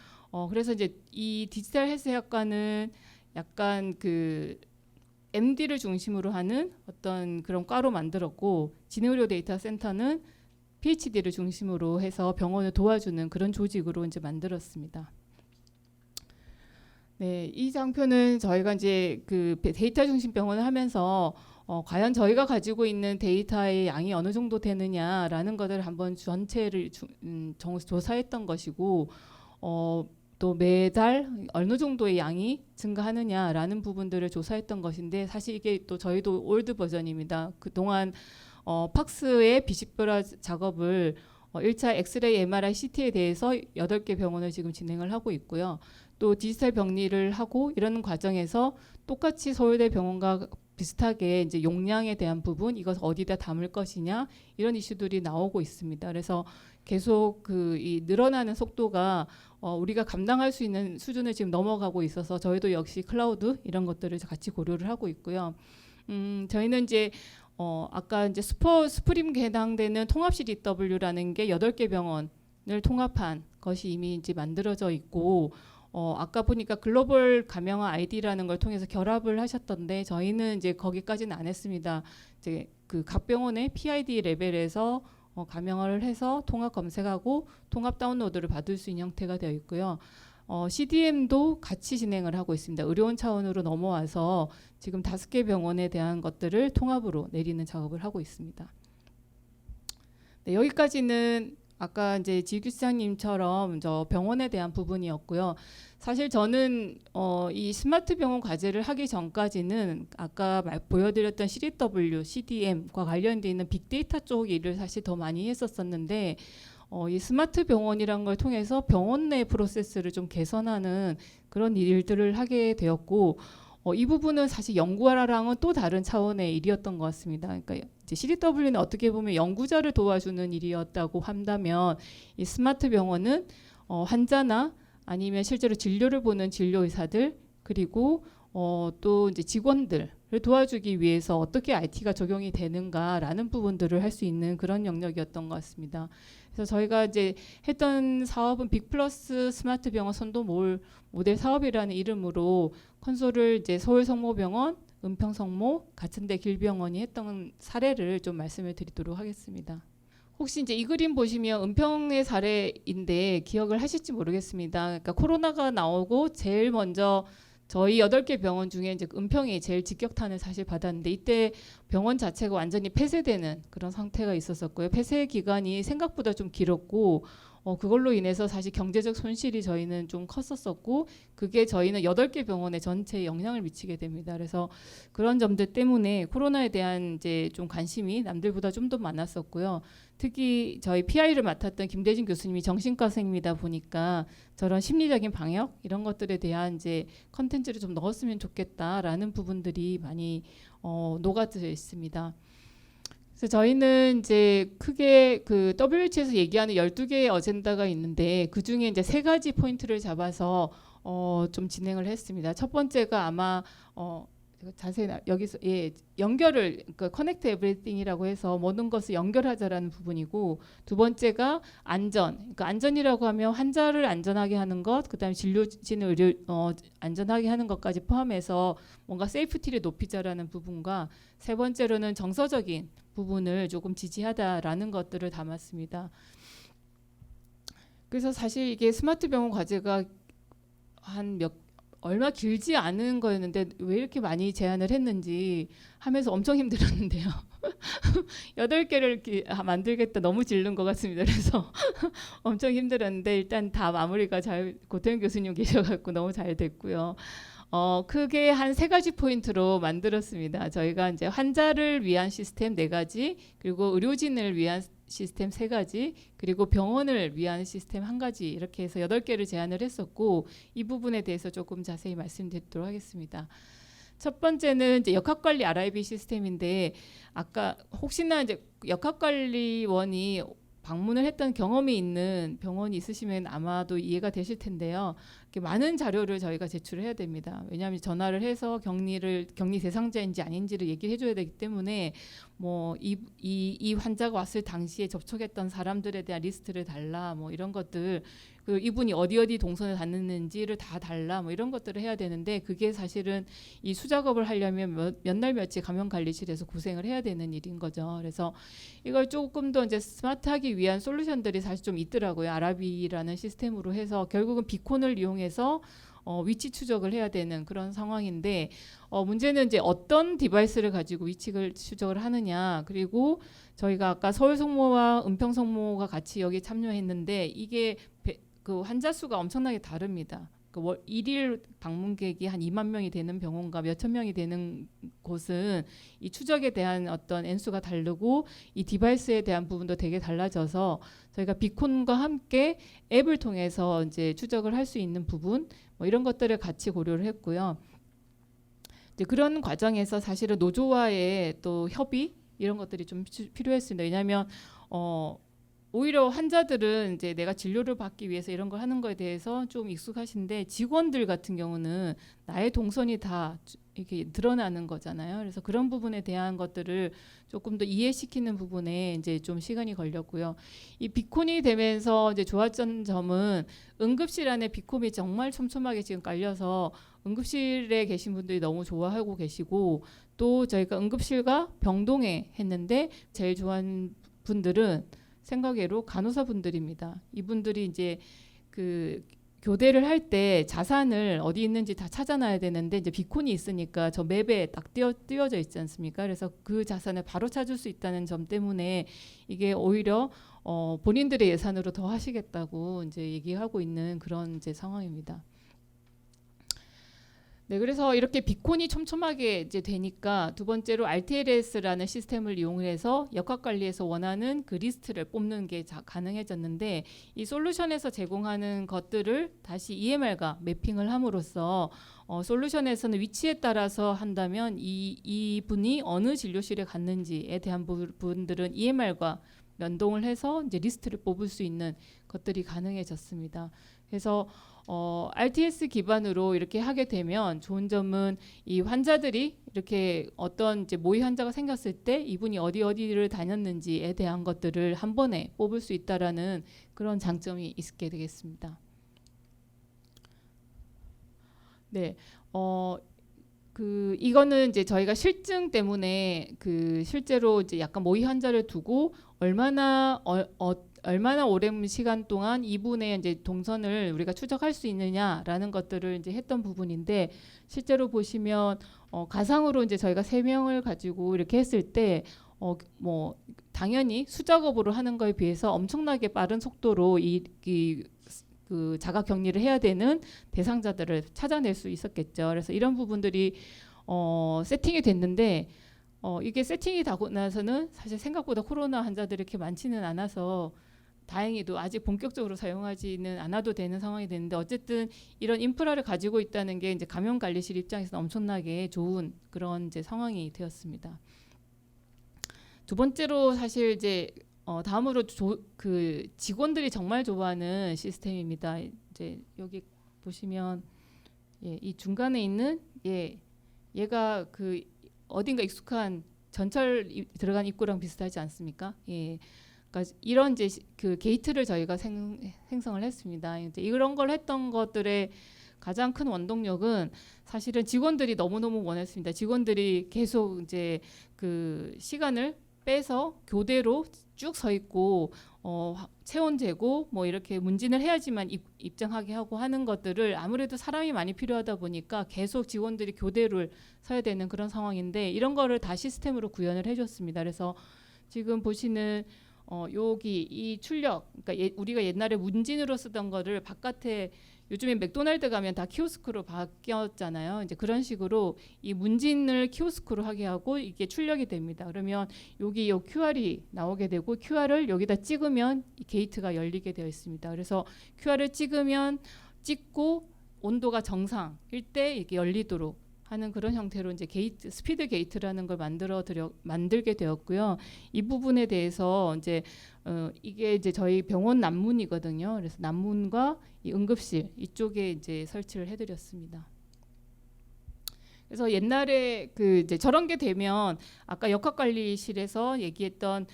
그래서 이제 이 디지털 헬스학과는 약간 그 MD를 중심으로 하는 어떤 그런 과로 만들었고 지능의료 데이터 센터는 PhD를 중심으로 해서 병원을 도와주는 그런 조직으로 이제 만들었습니다. 네, 이 장표는 저희가 이제 그 데이터 중심 병원을 하면서 과연 저희가 가지고 있는 데이터의 양이 어느 정도 되느냐라는 것을 한번 전체를 조사했던 것이고 또 매달 어느 정도의 양이 증가하느냐라는 부분들을 조사했던 것인데 사실 이게 또 저희도 올드 버전입니다. 그동안 팍스의 비식별화 작업을 1차 엑스레이, MRI, CT에 대해서 8개 병원을 지금 진행을 하고 있고요. 또 디지털 병리를 하고 이런 과정에서 똑같이 서울대 병원과 비슷하게 이제 용량에 대한 부분, 이것을 어디다 담을 것이냐 이런 이슈들이 나오고 있습니다. 그래서 계속 이 늘어나는 속도가 우리가 감당할 수 있는 수준을 지금 넘어가고 있어서 저희도 역시 클라우드 이런 것들을 같이 고려를 하고 있고요. 저희는 이제 아까 이제 스프림에 해당되는 통합 CDW라는 게 8개 병원을 통합한 것이 이미 이제 만들어져 있고 아까 보니까 글로벌 가명화 아이디라는 걸 통해서 결합을 하셨던데 저희는 이제 거기까지는 안 했습니다. 이제 그 각 병원의 PID 레벨에서 가명화를 해서 통합 검색하고 통합 다운로드를 받을 수 있는 형태가 되어 있고요. CDM도 같이 진행을 하고 있습니다. 의료원 차원으로 넘어와서 지금 5개 병원에 대한 것들을 통합으로 내리는 작업을 하고 있습니다. 네, 여기까지는 아까 이제 지규 시장님처럼 저 병원에 대한 부분이었고요. 사실 저는 이 스마트 병원 과제를 하기 전까지는 아까 보여드렸던 CDW, CDM과 관련돼 있는 빅데이터 쪽 일을 사실 더 많이 했었었는데 이 스마트 병원이란 걸 통해서 병원 내 프로세스를 좀 개선하는 그런 일들을 하게 되었고 이 부분은 사실 연구하라랑은 또 다른 차원의 일이었던 것 같습니다. 그러니까 이제 CDW는 어떻게 보면 연구자를 도와주는 일이었다고 한다면 이 스마트 병원은 환자나 아니면 실제로 진료를 보는 진료 의사들 그리고 또 이제 직원들을 도와주기 위해서 어떻게 IT가 적용이 되는가라는 부분들을 할 수 있는 그런 영역이었던 것 같습니다. 그래서 저희가 이제 했던 사업은 빅플러스 스마트 병원 선도 모델 사업이라는 이름으로 컨소를 이제 서울 성모병원, 은평 성모, 같은데 길병원이 했던 사례를 좀 말씀을 드리도록 하겠습니다. 혹시 이제 이 그림 보시면 은평의 사례인데 기억을 하실지 모르겠습니다. 그러니까 코로나가 나오고 제일 먼저 저희 8개 병원 중에 이제 은평이 제일 직격탄을 사실 받았는데 이때 병원 자체가 완전히 폐쇄되는 그런 상태가 있었었고요. 폐쇄 기간이 생각보다 좀 길었고 그걸로 인해서 사실 경제적 손실이 저희는 좀 컸었었고 그게 저희는 8개 병원에 전체에 영향을 미치게 됩니다. 그래서 그런 점들 때문에 코로나에 대한 이제 좀 관심이 남들보다 좀 더 많았었고요. 특히 저희 PI를 맡았던 김대진 교수님이 정신과생이다 보니까 저런 심리적인 방역 이런 것들에 대한 이제 컨텐츠를 좀 넣었으면 좋겠다라는 부분들이 많이 녹아들어 있습니다. 그래서 저희는 이제 크게 그 WHO에서 얘기하는 12개의 어젠다가 있는데 그 중에 이제 3가지 포인트를 잡아서 좀 진행을 했습니다. 첫 번째가 아마 제가 자세히 여기서 연결을 그러니까 커넥트 에브리띵이라고 해서 모든 것을 연결하자라는 부분이고 두 번째가 안전. 그러니까 안전이라고 하면 환자를 안전하게 하는 것, 그다음에 진료진을 안전하게 하는 것까지 포함해서 뭔가 세이프티를 높이자라는 부분과 세 번째로는 정서적인 부분을 조금 지지하다라는 것들을 담았습니다. 그래서 사실 이게 스마트 병원 과제가 얼마 길지 않은 거였는데 왜 이렇게 많이 제안을 했는지 하면서 엄청 힘들었는데요. 8개를 이렇게 만들겠다 너무 질른 것 같습니다. 그래서 엄청 힘들었는데 일단 다 마무리가 잘 고태현 교수님 계셔갖고 너무 잘 됐고요. 크게 한 3가지 포인트로 만들었습니다. 저희가 이제 환자를 위한 시스템 4가지, 그리고 의료진을 위한 시스템 3가지, 그리고 병원을 위한 시스템 1가지 이렇게 해서 8개를 제안을 했었고 이 부분에 대해서 조금 자세히 말씀드리도록 하겠습니다. 첫 번째는 이제 역학관리 RIB 시스템인데 아까 혹시나 이제 역학관리원이 방문을 했던 경험이 있는 병원이 있으시면 아마도 이해가 되실 텐데요. 이렇게 많은 자료를 저희가 제출을 해야 됩니다. 왜냐하면 전화를 해서 격리 대상자인지 아닌지를 얘기를 해줘야 되기 때문에 뭐 이 환자가 왔을 당시에 접촉했던 사람들에 대한 리스트를 달라 뭐 이런 것들 그리고 이분이 어디 동선을 다녔는지를 다 달라 뭐 이런 것들을 해야 되는데 그게 사실은 이 수작업을 하려면 몇 날 며칠 감염관리실에서 고생을 해야 되는 일인 거죠. 그래서 이걸 조금 더 이제 스마트하기 위한 솔루션들이 사실 좀 있더라고요. 아라비라는 시스템으로 해서 결국은 비콘을 이용해서 위치 추적을 해야 되는 그런 상황인데 문제는 이제 어떤 디바이스를 가지고 위치 추적을 하느냐 그리고 저희가 아까 서울 성모와 은평 성모가 같이 여기 참여했는데 이게 그 환자 수가 엄청나게 다릅니다. 그 일일 방문객이 한 2만 명이 되는 병원과 몇천 명이 되는 곳은 이 추적에 대한 어떤 N수가 다르고 이 디바이스에 대한 부분도 되게 달라져서 저희가 비콘과 함께 앱을 통해서 이제 추적을 할 수 있는 부분 뭐 이런 것들을 같이 고려를 했고요. 이제 그런 과정에서 사실은 노조와의 또 협의 이런 것들이 좀 필요했습니다. 왜냐하면 오히려 환자들은 이제 내가 진료를 받기 위해서 이런 걸 하는 거에 대해서 좀 익숙하신데 직원들 같은 경우는 나의 동선이 다 이렇게 드러나는 거잖아요. 그래서 그런 부분에 대한 것들을 조금 더 이해시키는 부분에 이제 좀 시간이 걸렸고요. 이 비콘이 되면서 이제 좋았던 점은 응급실 안에 비콘이 정말 촘촘하게 지금 깔려서 응급실에 계신 분들이 너무 좋아하고 계시고 또 저희가 응급실과 병동에 했는데 제일 좋아하는 분들은 생각외로 간호사분들입니다. 이분들이 이제 그 교대를 할 때 자산을 어디 있는지 다 찾아놔야 되는데 이제 비콘이 있으니까 저 맵에 딱 띄워져 있지 않습니까? 그래서 그 자산을 바로 찾을 수 있다는 점 때문에 이게 오히려 본인들의 예산으로 더 하시겠다고 이제 얘기하고 있는 그런 이제 상황입니다. 네, 그래서 이렇게 비콘이 촘촘하게 이제 되니까 두 번째로 RTLS라는 시스템을 이용해서 역학관리에서 원하는 그 리스트를 뽑는 게 가능해졌는데 이 솔루션에서 제공하는 것들을 다시 EMR과 매핑을 함으로써 솔루션에서는 위치에 따라서 한다면 이 분이 어느 진료실에 갔는지에 대한 부분들은 EMR과 연동을 해서 이제 리스트를 뽑을 수 있는 것들이 가능해졌습니다. 그래서 RTS 기반으로 이렇게 하게 되면 좋은 점은 이 환자들이 이렇게 어떤 이제 모의 환자가 생겼을 때 이분이 어디를 다녔는지에 대한 것들을 한 번에 뽑을 수 있다라는 그런 장점이 있게 되겠습니다. 네, 이거는 이제 저희가 실증 때문에 실제로 이제 약간 모의 환자를 두고 얼마나 오랜 시간 동안 이분의 이제 동선을 우리가 추적할 수 있느냐라는 것들을 이제 했던 부분인데, 실제로 보시면 가상으로 이제 저희가 3명을 가지고 이렇게 했을 때 뭐 당연히 수작업으로 하는 거에 비해서 엄청나게 빠른 속도로 그 자가 격리를 해야 되는 대상자들을 찾아낼 수 있었겠죠. 그래서 이런 부분들이 세팅이 됐는데 이게 세팅이 되고 나서는 사실 생각보다 코로나 환자들이 이렇게 많지는 않아서 다행히도 아직 본격적으로 사용하지는 않아도 되는 상황이 됐는데, 어쨌든 이런 인프라를 가지고 있다는 게 이제 감염관리실 입장에서는 엄청나게 좋은 그런 이제 상황이 되었습니다. 두 번째로 사실 이제 다음으로 그 직원들이 정말 좋아하는 시스템입니다. 이제 여기 보시면 이 중간에 있는 얘가 그 어딘가 익숙한 전철 들어간 입구랑 비슷하지 않습니까? 그러니까 이런 이제 그 게이트를 저희가 생성을 했습니다. 이제 이런 걸 했던 것들의 가장 큰 원동력은 사실은 직원들이 너무너무 원했습니다. 직원들이 계속 이제 그 시간을 빼서 교대로 쭉 서 있고 체온 재고 뭐 이렇게 문진을 해야지만 입장하게 하고 하는 것들을 아무래도 사람이 많이 필요하다 보니까 계속 직원들이 교대를 서야 되는 그런 상황인데, 이런 거를 다 시스템으로 구현을 해줬습니다. 그래서 지금 보시는 여기 이 출력, 그러니까 우리가 옛날에 문진으로 쓰던 거를 바깥에, 요즘에 맥도날드 가면 다 키오스크로 바뀌었잖아요. 이제 그런 식으로 이 문진을 키오스크로 하게 하고 이게 출력이 됩니다. 그러면 여기 요 QR이 나오게 되고, QR을 여기다 찍으면 이 게이트가 열리게 되어 있습니다. 그래서 QR을 찍고 온도가 정상일 때 이게 열리도록 하는 그런 형태로 이제 게이트, 스피드 게이트라는 걸 만들게 되었고요. 이 부분에 대해서 이제 이게 이제 저희 병원 남문이거든요. 그래서 남문과 이 응급실 이쪽에 이제 설치를 해드렸습니다. 그래서 옛날에 이제 저런 게 되면 아까 역학관리실에서 얘기했던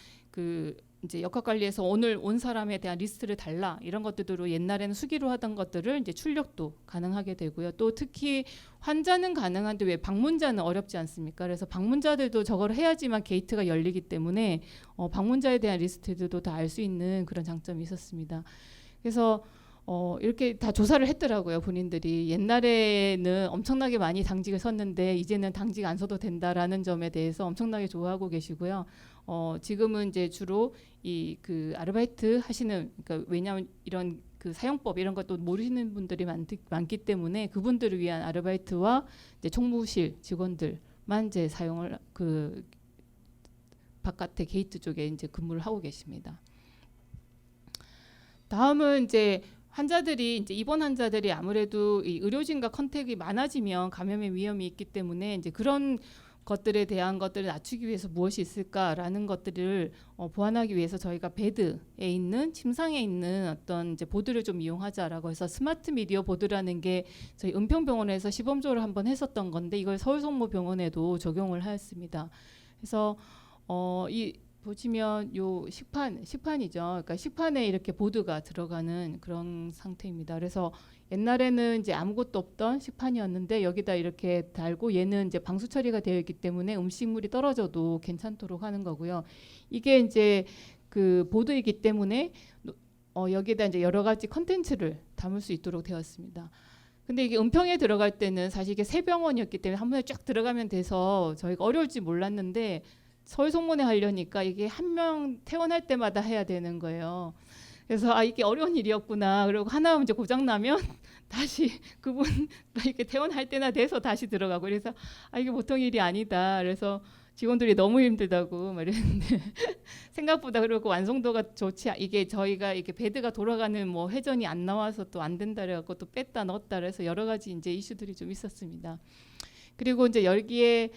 이제 역학관리에서 오늘 온 사람에 대한 리스트를 달라, 이런 것들로 옛날에는 수기로 하던 것들을 이제 출력도 가능하게 되고요. 또 특히 환자는 가능한데 왜 방문자는 어렵지 않습니까? 그래서 방문자들도 저걸 해야지만 게이트가 열리기 때문에 방문자에 대한 리스트들도 다 알 수 있는 그런 장점이 있었습니다. 그래서 이렇게 다 조사를 했더라고요. 본인들이 옛날에는 엄청나게 많이 당직을 섰는데 이제는 당직 안 서도 된다라는 점에 대해서 엄청나게 좋아하고 계시고요. 지금은 이제 주로 그 아르바이트 하시는, 그러니까 왜냐하면 이런 그 사용법 이런 것도 모르시는 분들이 많기 때문에 그분들을 위한 아르바이트와 이제 총무실 직원들만 이제 사용을 바깥에 게이트 쪽에 이제 근무를 하고 계십니다. 다음은 이제 환자들이, 이제 입원 환자들이 아무래도 이 의료진과 컨택이 많아지면 감염의 위험이 있기 때문에 이제 그런 것들에 대한 것들을 낮추기 위해서 무엇이 있을까라는 것들을 보완하기 위해서 저희가 베드에 있는, 침상에 있는 어떤 이제 보드를 좀 이용하자라고 해서 스마트 미디어 보드라는 게 저희 은평병원에서 시범적으로 한번 했었던 건데, 이걸 서울성모병원에도 적용을 하였습니다. 그래서 이 보시면 요 식판이죠. 그러니까 식판에 이렇게 보드가 들어가는 그런 상태입니다. 그래서 옛날에는 이제 아무것도 없던 식판이었는데 여기다 이렇게 달고, 얘는 이제 방수 처리가 되어 있기 때문에 음식물이 떨어져도 괜찮도록 하는 거고요. 이게 이제 그 보드이기 때문에 여기다 이제 여러 가지 컨텐츠를 담을 수 있도록 되었습니다. 근데 이게 은평에 들어갈 때는 사실 이게 새 병원이었기 때문에 한 번에 쫙 들어가면 돼서 저희가 어려울지 몰랐는데, 서울성모에 하려니까 이게 한 명 퇴원할 때마다 해야 되는 거예요. 그래서 이게 어려운 일이었구나. 그리고 하나 이제 고장 나면 다시 그분 이렇게 퇴원할 때나 돼서 다시 들어가고, 그래서 이게 보통 일이 아니다. 그래서 직원들이 너무 힘들다고 말했는데 생각보다, 그리고 완성도가 이게 저희가 이게 베드가 돌아가는 뭐 회전이 안 나와서 또 안 된다 그래갖고 또 뺐다 넣었다 그래서 여러 가지 이제 이슈들이 좀 있었습니다. 그리고 이제 여기에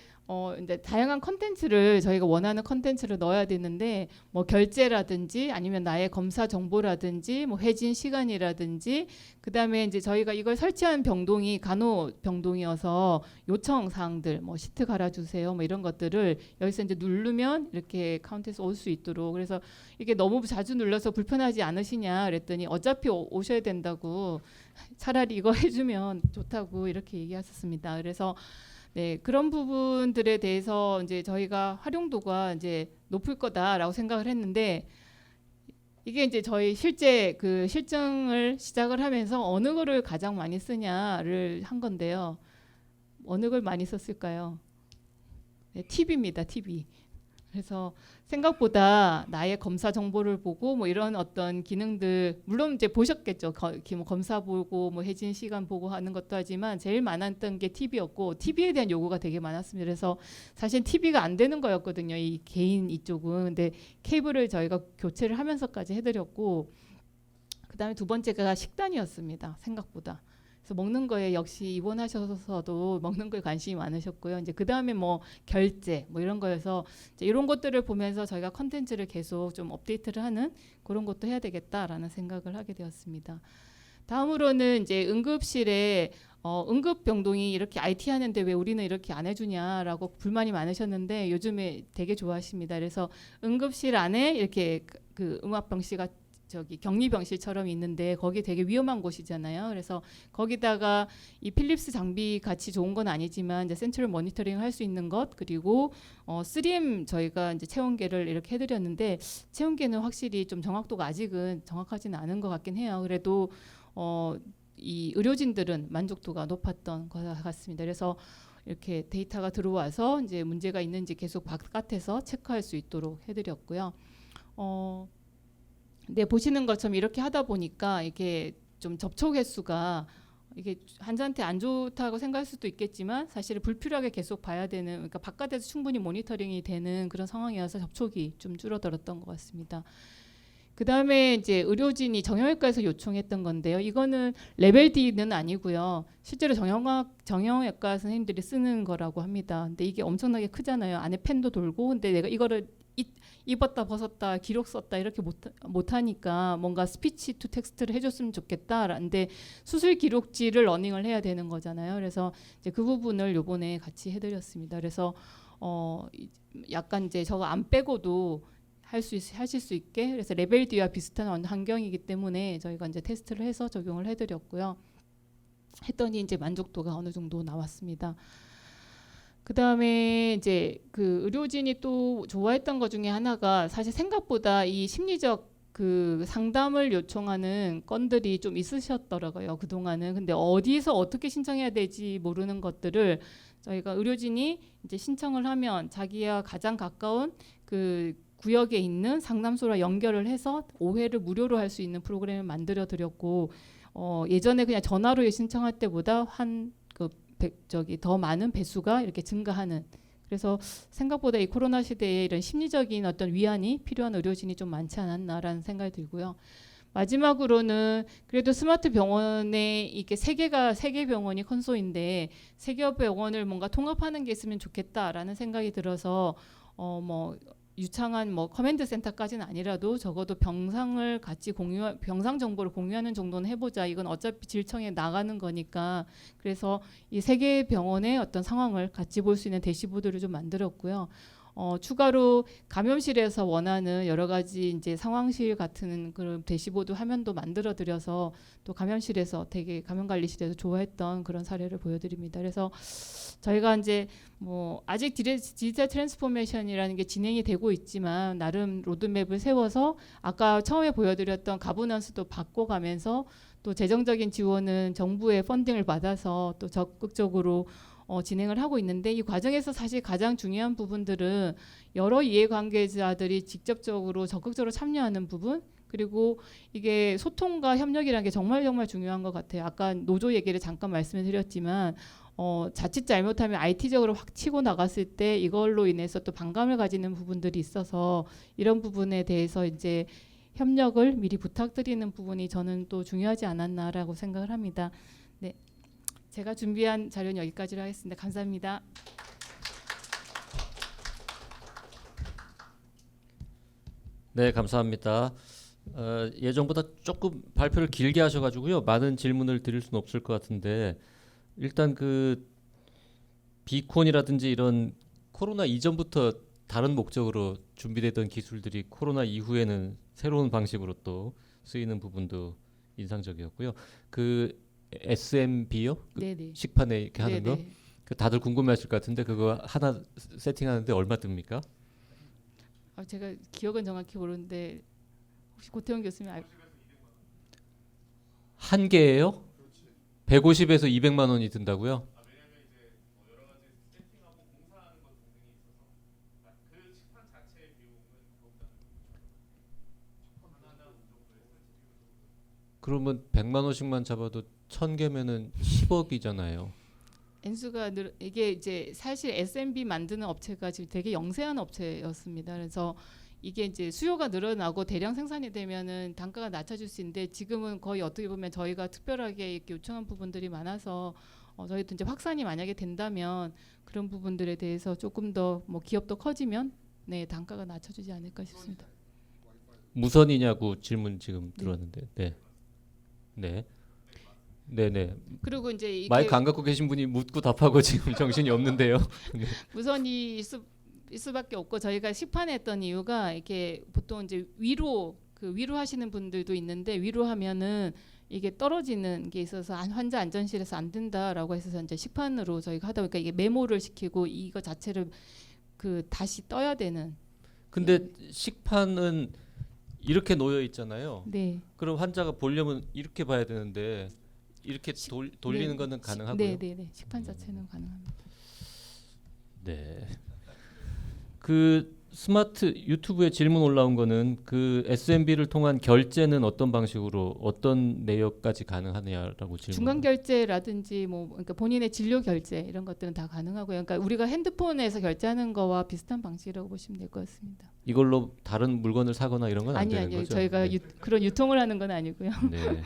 이제 다양한 컨텐츠를 저희가 원하는 컨텐츠를 넣어야 되는데 뭐 결제라든지 아니면 나의 검사 정보라든지 뭐 회진 시간이라든지 그다음에 이제 저희가 이걸 설치한 병동이 간호 병동이어서 요청 사항들 뭐 시트 갈아주세요 뭐 이런 것들을 여기서 이제 누르면 이렇게 카운트에서 올 수 있도록 그래서 이게 너무 자주 눌러서 불편하지 않으시냐 그랬더니 어차피 오셔야 된다고 차라리 이거 해주면 좋다고 이렇게 얘기하셨습니다. 그래서 네, 그런 부분들에 대해서 이제 저희가 활용도가 이제 높을 거다라고 생각을 했는데 이게 이제 저희 실제 그 실증을 시작을 하면서 어느 거를 가장 많이 쓰냐를 한 건데요. 어느 걸 많이 썼을까요? 네, TV입니다. TV. 그래서 생각보다 나의 검사 정보를 보고 뭐 이런 어떤 기능들 물론 이제 보셨겠죠. 뭐 검사 보고 뭐 해진 시간 보고 하는 것도 하지만 제일 많았던 게 TV였고 TV에 대한 요구가 되게 많았습니다. 그래서 사실 TV가 안 되는 거였거든요. 이 개인 이쪽은. 근데 케이블을 저희가 교체를 하면서까지 해드렸고 그다음에 두 번째가 식단이었습니다. 생각보다. 그래서 먹는 거에 역시 입원하셔서도 먹는 거에 관심이 많으셨고요. 이제 그다음에 뭐 결제 뭐 이런 거여서 이제 이런 것들을 보면서 저희가 컨텐츠를 계속 좀 업데이트를 하는 그런 것도 해야 되겠다라는 생각을 하게 되었습니다. 다음으로는 이제 응급실에 응급 병동이 이렇게 IT 하는데 왜 우리는 이렇게 안 해주냐라고 불만이 많으셨는데 요즘에 되게 좋아하십니다. 그래서 응급실 안에 이렇게 그 음압병실가 저기 격리병실처럼 있는데 거기 되게 위험한 곳이잖아요. 그래서 거기다가 이 필립스 장비 같이 좋은 건 아니지만 이제 센트럴 모니터링 할 수 있는 것 그리고 3M 저희가 이제 체온계를 이렇게 해드렸는데 체온계는 확실히 좀 정확도가 아직은 정확하지는 않은 것 같긴 해요. 그래도 이 의료진들은 만족도가 높았던 것 같습니다. 그래서 이렇게 데이터가 들어와서 이제 문제가 있는지 계속 바깥에서 체크할 수 있도록 해드렸고요. 네, 보시는 것처럼 이렇게 하다 보니까 이게 좀 접촉 횟수가 이게 환자한테 안 좋다고 생각할 수도 있겠지만 사실 불필요하게 계속 봐야 되는 그러니까 바깥에서 충분히 모니터링이 되는 그런 상황이어서 접촉이 좀 줄어들었던 것 같습니다. 그다음에 이제 의료진이 정형외과에서 요청했던 건데요. 이거는 레벨 D는 아니고요. 실제로 정형외과 선생님들이 쓰는 거라고 합니다. 근데 이게 엄청나게 크잖아요. 안에 펜도 돌고 근데 내가 이거를 입었다 벗었다 기록 썼다 이렇게 못하니까 뭔가 스피치 투 텍스트를 해줬으면 좋겠다. 근데 수술 기록지를 러닝을 해야 되는 거잖아요. 그래서 이제 그 부분을 요번에 같이 해드렸습니다. 그래서 약간 이제 저거 안 빼고도 하실 수 있게 그래서 레벨 D와 비슷한 환경이기 때문에 저희가 이제 테스트를 해서 적용을 해드렸고요. 했더니 이제 만족도가 어느 정도 나왔습니다. 그 다음에 이제 그 의료진이 또 좋아했던 것 중에 하나가 사실 생각보다 이 심리적 그 상담을 요청하는 건들이 좀 있으셨더라고요. 그동안은. 근데 어디서 어떻게 신청해야 될지 모르는 것들을 저희가 의료진이 이제 신청을 하면 자기와 가장 가까운 그 구역에 있는 상담소랑 연결을 해서 5회를 무료로 할 수 있는 프로그램을 만들어 드렸고 예전에 그냥 전화로 신청할 때보다 더 많은 배수가 이렇게 증가하는 그래서 생각보다 이 코로나 시대에 이런 심리적인 어떤 위안이 필요한 의료진이 좀 많지 않았나라는 생각이 들고요. 마지막으로는 그래도 스마트 병원에 이게 세 개 병원이 컨소인데 세 개 병원을 뭔가 통합하는 게 있으면 좋겠다라는 생각이 들어서 뭐 유창한 뭐 커맨드 센터까지는 아니라도 적어도 병상을 같이 병상 정보를 공유하는 정도는 해보자. 이건 어차피 질청에 나가는 거니까. 그래서 이 세 개의 병원의 어떤 상황을 같이 볼 수 있는 대시보드를 좀 만들었고요. 추가로 감염실에서 원하는 여러 가지 이제 상황실 같은 그런 대시보드 화면도 만들어 드려서 또 감염실에서 되게 감염관리실에서 좋아했던 그런 사례를 보여드립니다. 그래서 저희가 이제 뭐 아직 디지털 트랜스포메이션이라는 게 진행이 되고 있지만 나름 로드맵을 세워서 아까 처음에 보여드렸던 가버넌스도 바꿔가면서 또 재정적인 지원은 정부의 펀딩을 받아서 또 적극적으로 진행을 하고 있는데 이 과정에서 사실 가장 중요한 부분들은 여러 이해관계자들이 직접적으로 적극적으로 참여하는 부분 그리고 이게 소통과 협력이라는 게 정말 중요한 것 같아요. 아까 노조 얘기를 잠깐 말씀을 드렸지만 자칫 잘못하면 IT적으로 확 치고 나갔을 때 이걸로 인해서 또 반감을 가지는 부분들이 있어서 이런 부분에 대해서 이제 협력을 미리 부탁드리는 부분이 저는 또 중요하지 않았나라고 생각을 합니다. 네. 제가 준비한 자료는 여기까지로 하겠습니다. 감사합니다. 네, 감사합니다. 예정보다 조금 발표를 길게 하셔가지고요. 많은 질문을 드릴 수는 없을 것 같은데 일단 그 비콘이라든지 이런 코로나 이전부터 다른 목적으로 준비되던 기술들이 코로나 이후에는 새로운 방식으로 또 쓰이는 부분도 인상적이었고요. 그 SMB요? 그 네네. 식판에 이렇게 하는 거? 네네. 그 다들 궁금해하실 것 같은데 그거 하나 세팅하는데 얼마 듭니까? 제가 기억은 정확히 모르는데 혹시 고태원 교수님 한 개예요? 150에서 200만 원이 든다고요? 그러면 100만 원씩만 잡아도 1000개면은 10억이잖아요. 엔수가 이게 이제 사실 SMB 만드는 업체가 지금 되게 영세한 업체였습니다. 그래서 이게 이제 수요가 늘어나고 대량 생산이 되면은 단가가 낮춰질 수 있는데 지금은 거의 어떻게 보면 저희가 특별하게 이렇게 요청한 부분들이 많아서 저희도 이제 확산이 만약에 된다면 그런 부분들에 대해서 조금 더 뭐 기업도 커지면 네 단가가 낮춰지지 않을까 싶습니다. 무선이냐고 질문 지금 들어왔는데, 네, 네, 네, 네. 그리고 이제 이게 마이크 안 갖고 계신 분이 묻고 답하고 지금 정신이 없는데요. 무선이 일 수밖에 없고 저희가 시판에 했던 이유가 이게 보통 이제 위로 하시는 분들도 있는데 위로 하면은 이게 떨어지는 게 있어서 환자 안전실에서 안 된다라고 해서 이제 시판으로 저희가 하다 보니까 이게 메모를 시키고 이거 자체를 그 다시 떠야 되는. 근데 식판은 이렇게 놓여 있잖아요. 네. 그럼 환자가 보려면 이렇게 봐야 되는데 이렇게 돌리는 네. 거는 가능하고요. 네. 식판 자체는 가능합니다. 네. 그 스마트 유튜브에 질문 올라온 거는 그 SMB를 통한 결제는 어떤 방식으로 어떤 내역까지 가능하느냐라고 질문. 중간 결제라든지 뭐 그러니까 본인의 진료 결제 이런 것들은 다 가능하고요. 그러니까 우리가 핸드폰에서 결제하는 거와 비슷한 방식이라고 보시면 될 것 같습니다. 이걸로 다른 물건을 사거나 이런 건 안 되는 아니요. 거죠? 저희가 네. 그런 유통을 하는 건 아니고요. 네.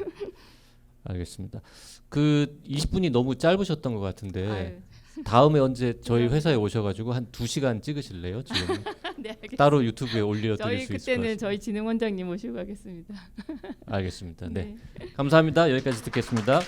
알겠습니다. 그 20분이 너무 짧으셨던 것 같은데 아유, 다음에 언제 저희 회사에 오셔가지고 한 2시간 찍으실래요? 지금 네, 알겠습니다. 따로 유튜브에 올려드릴 저희 수 있을 것 그때는 같습니다. 저희 진흥원장님 모시고 가겠습니다. 알겠습니다. 네. 감사합니다. 여기까지 듣겠습니다.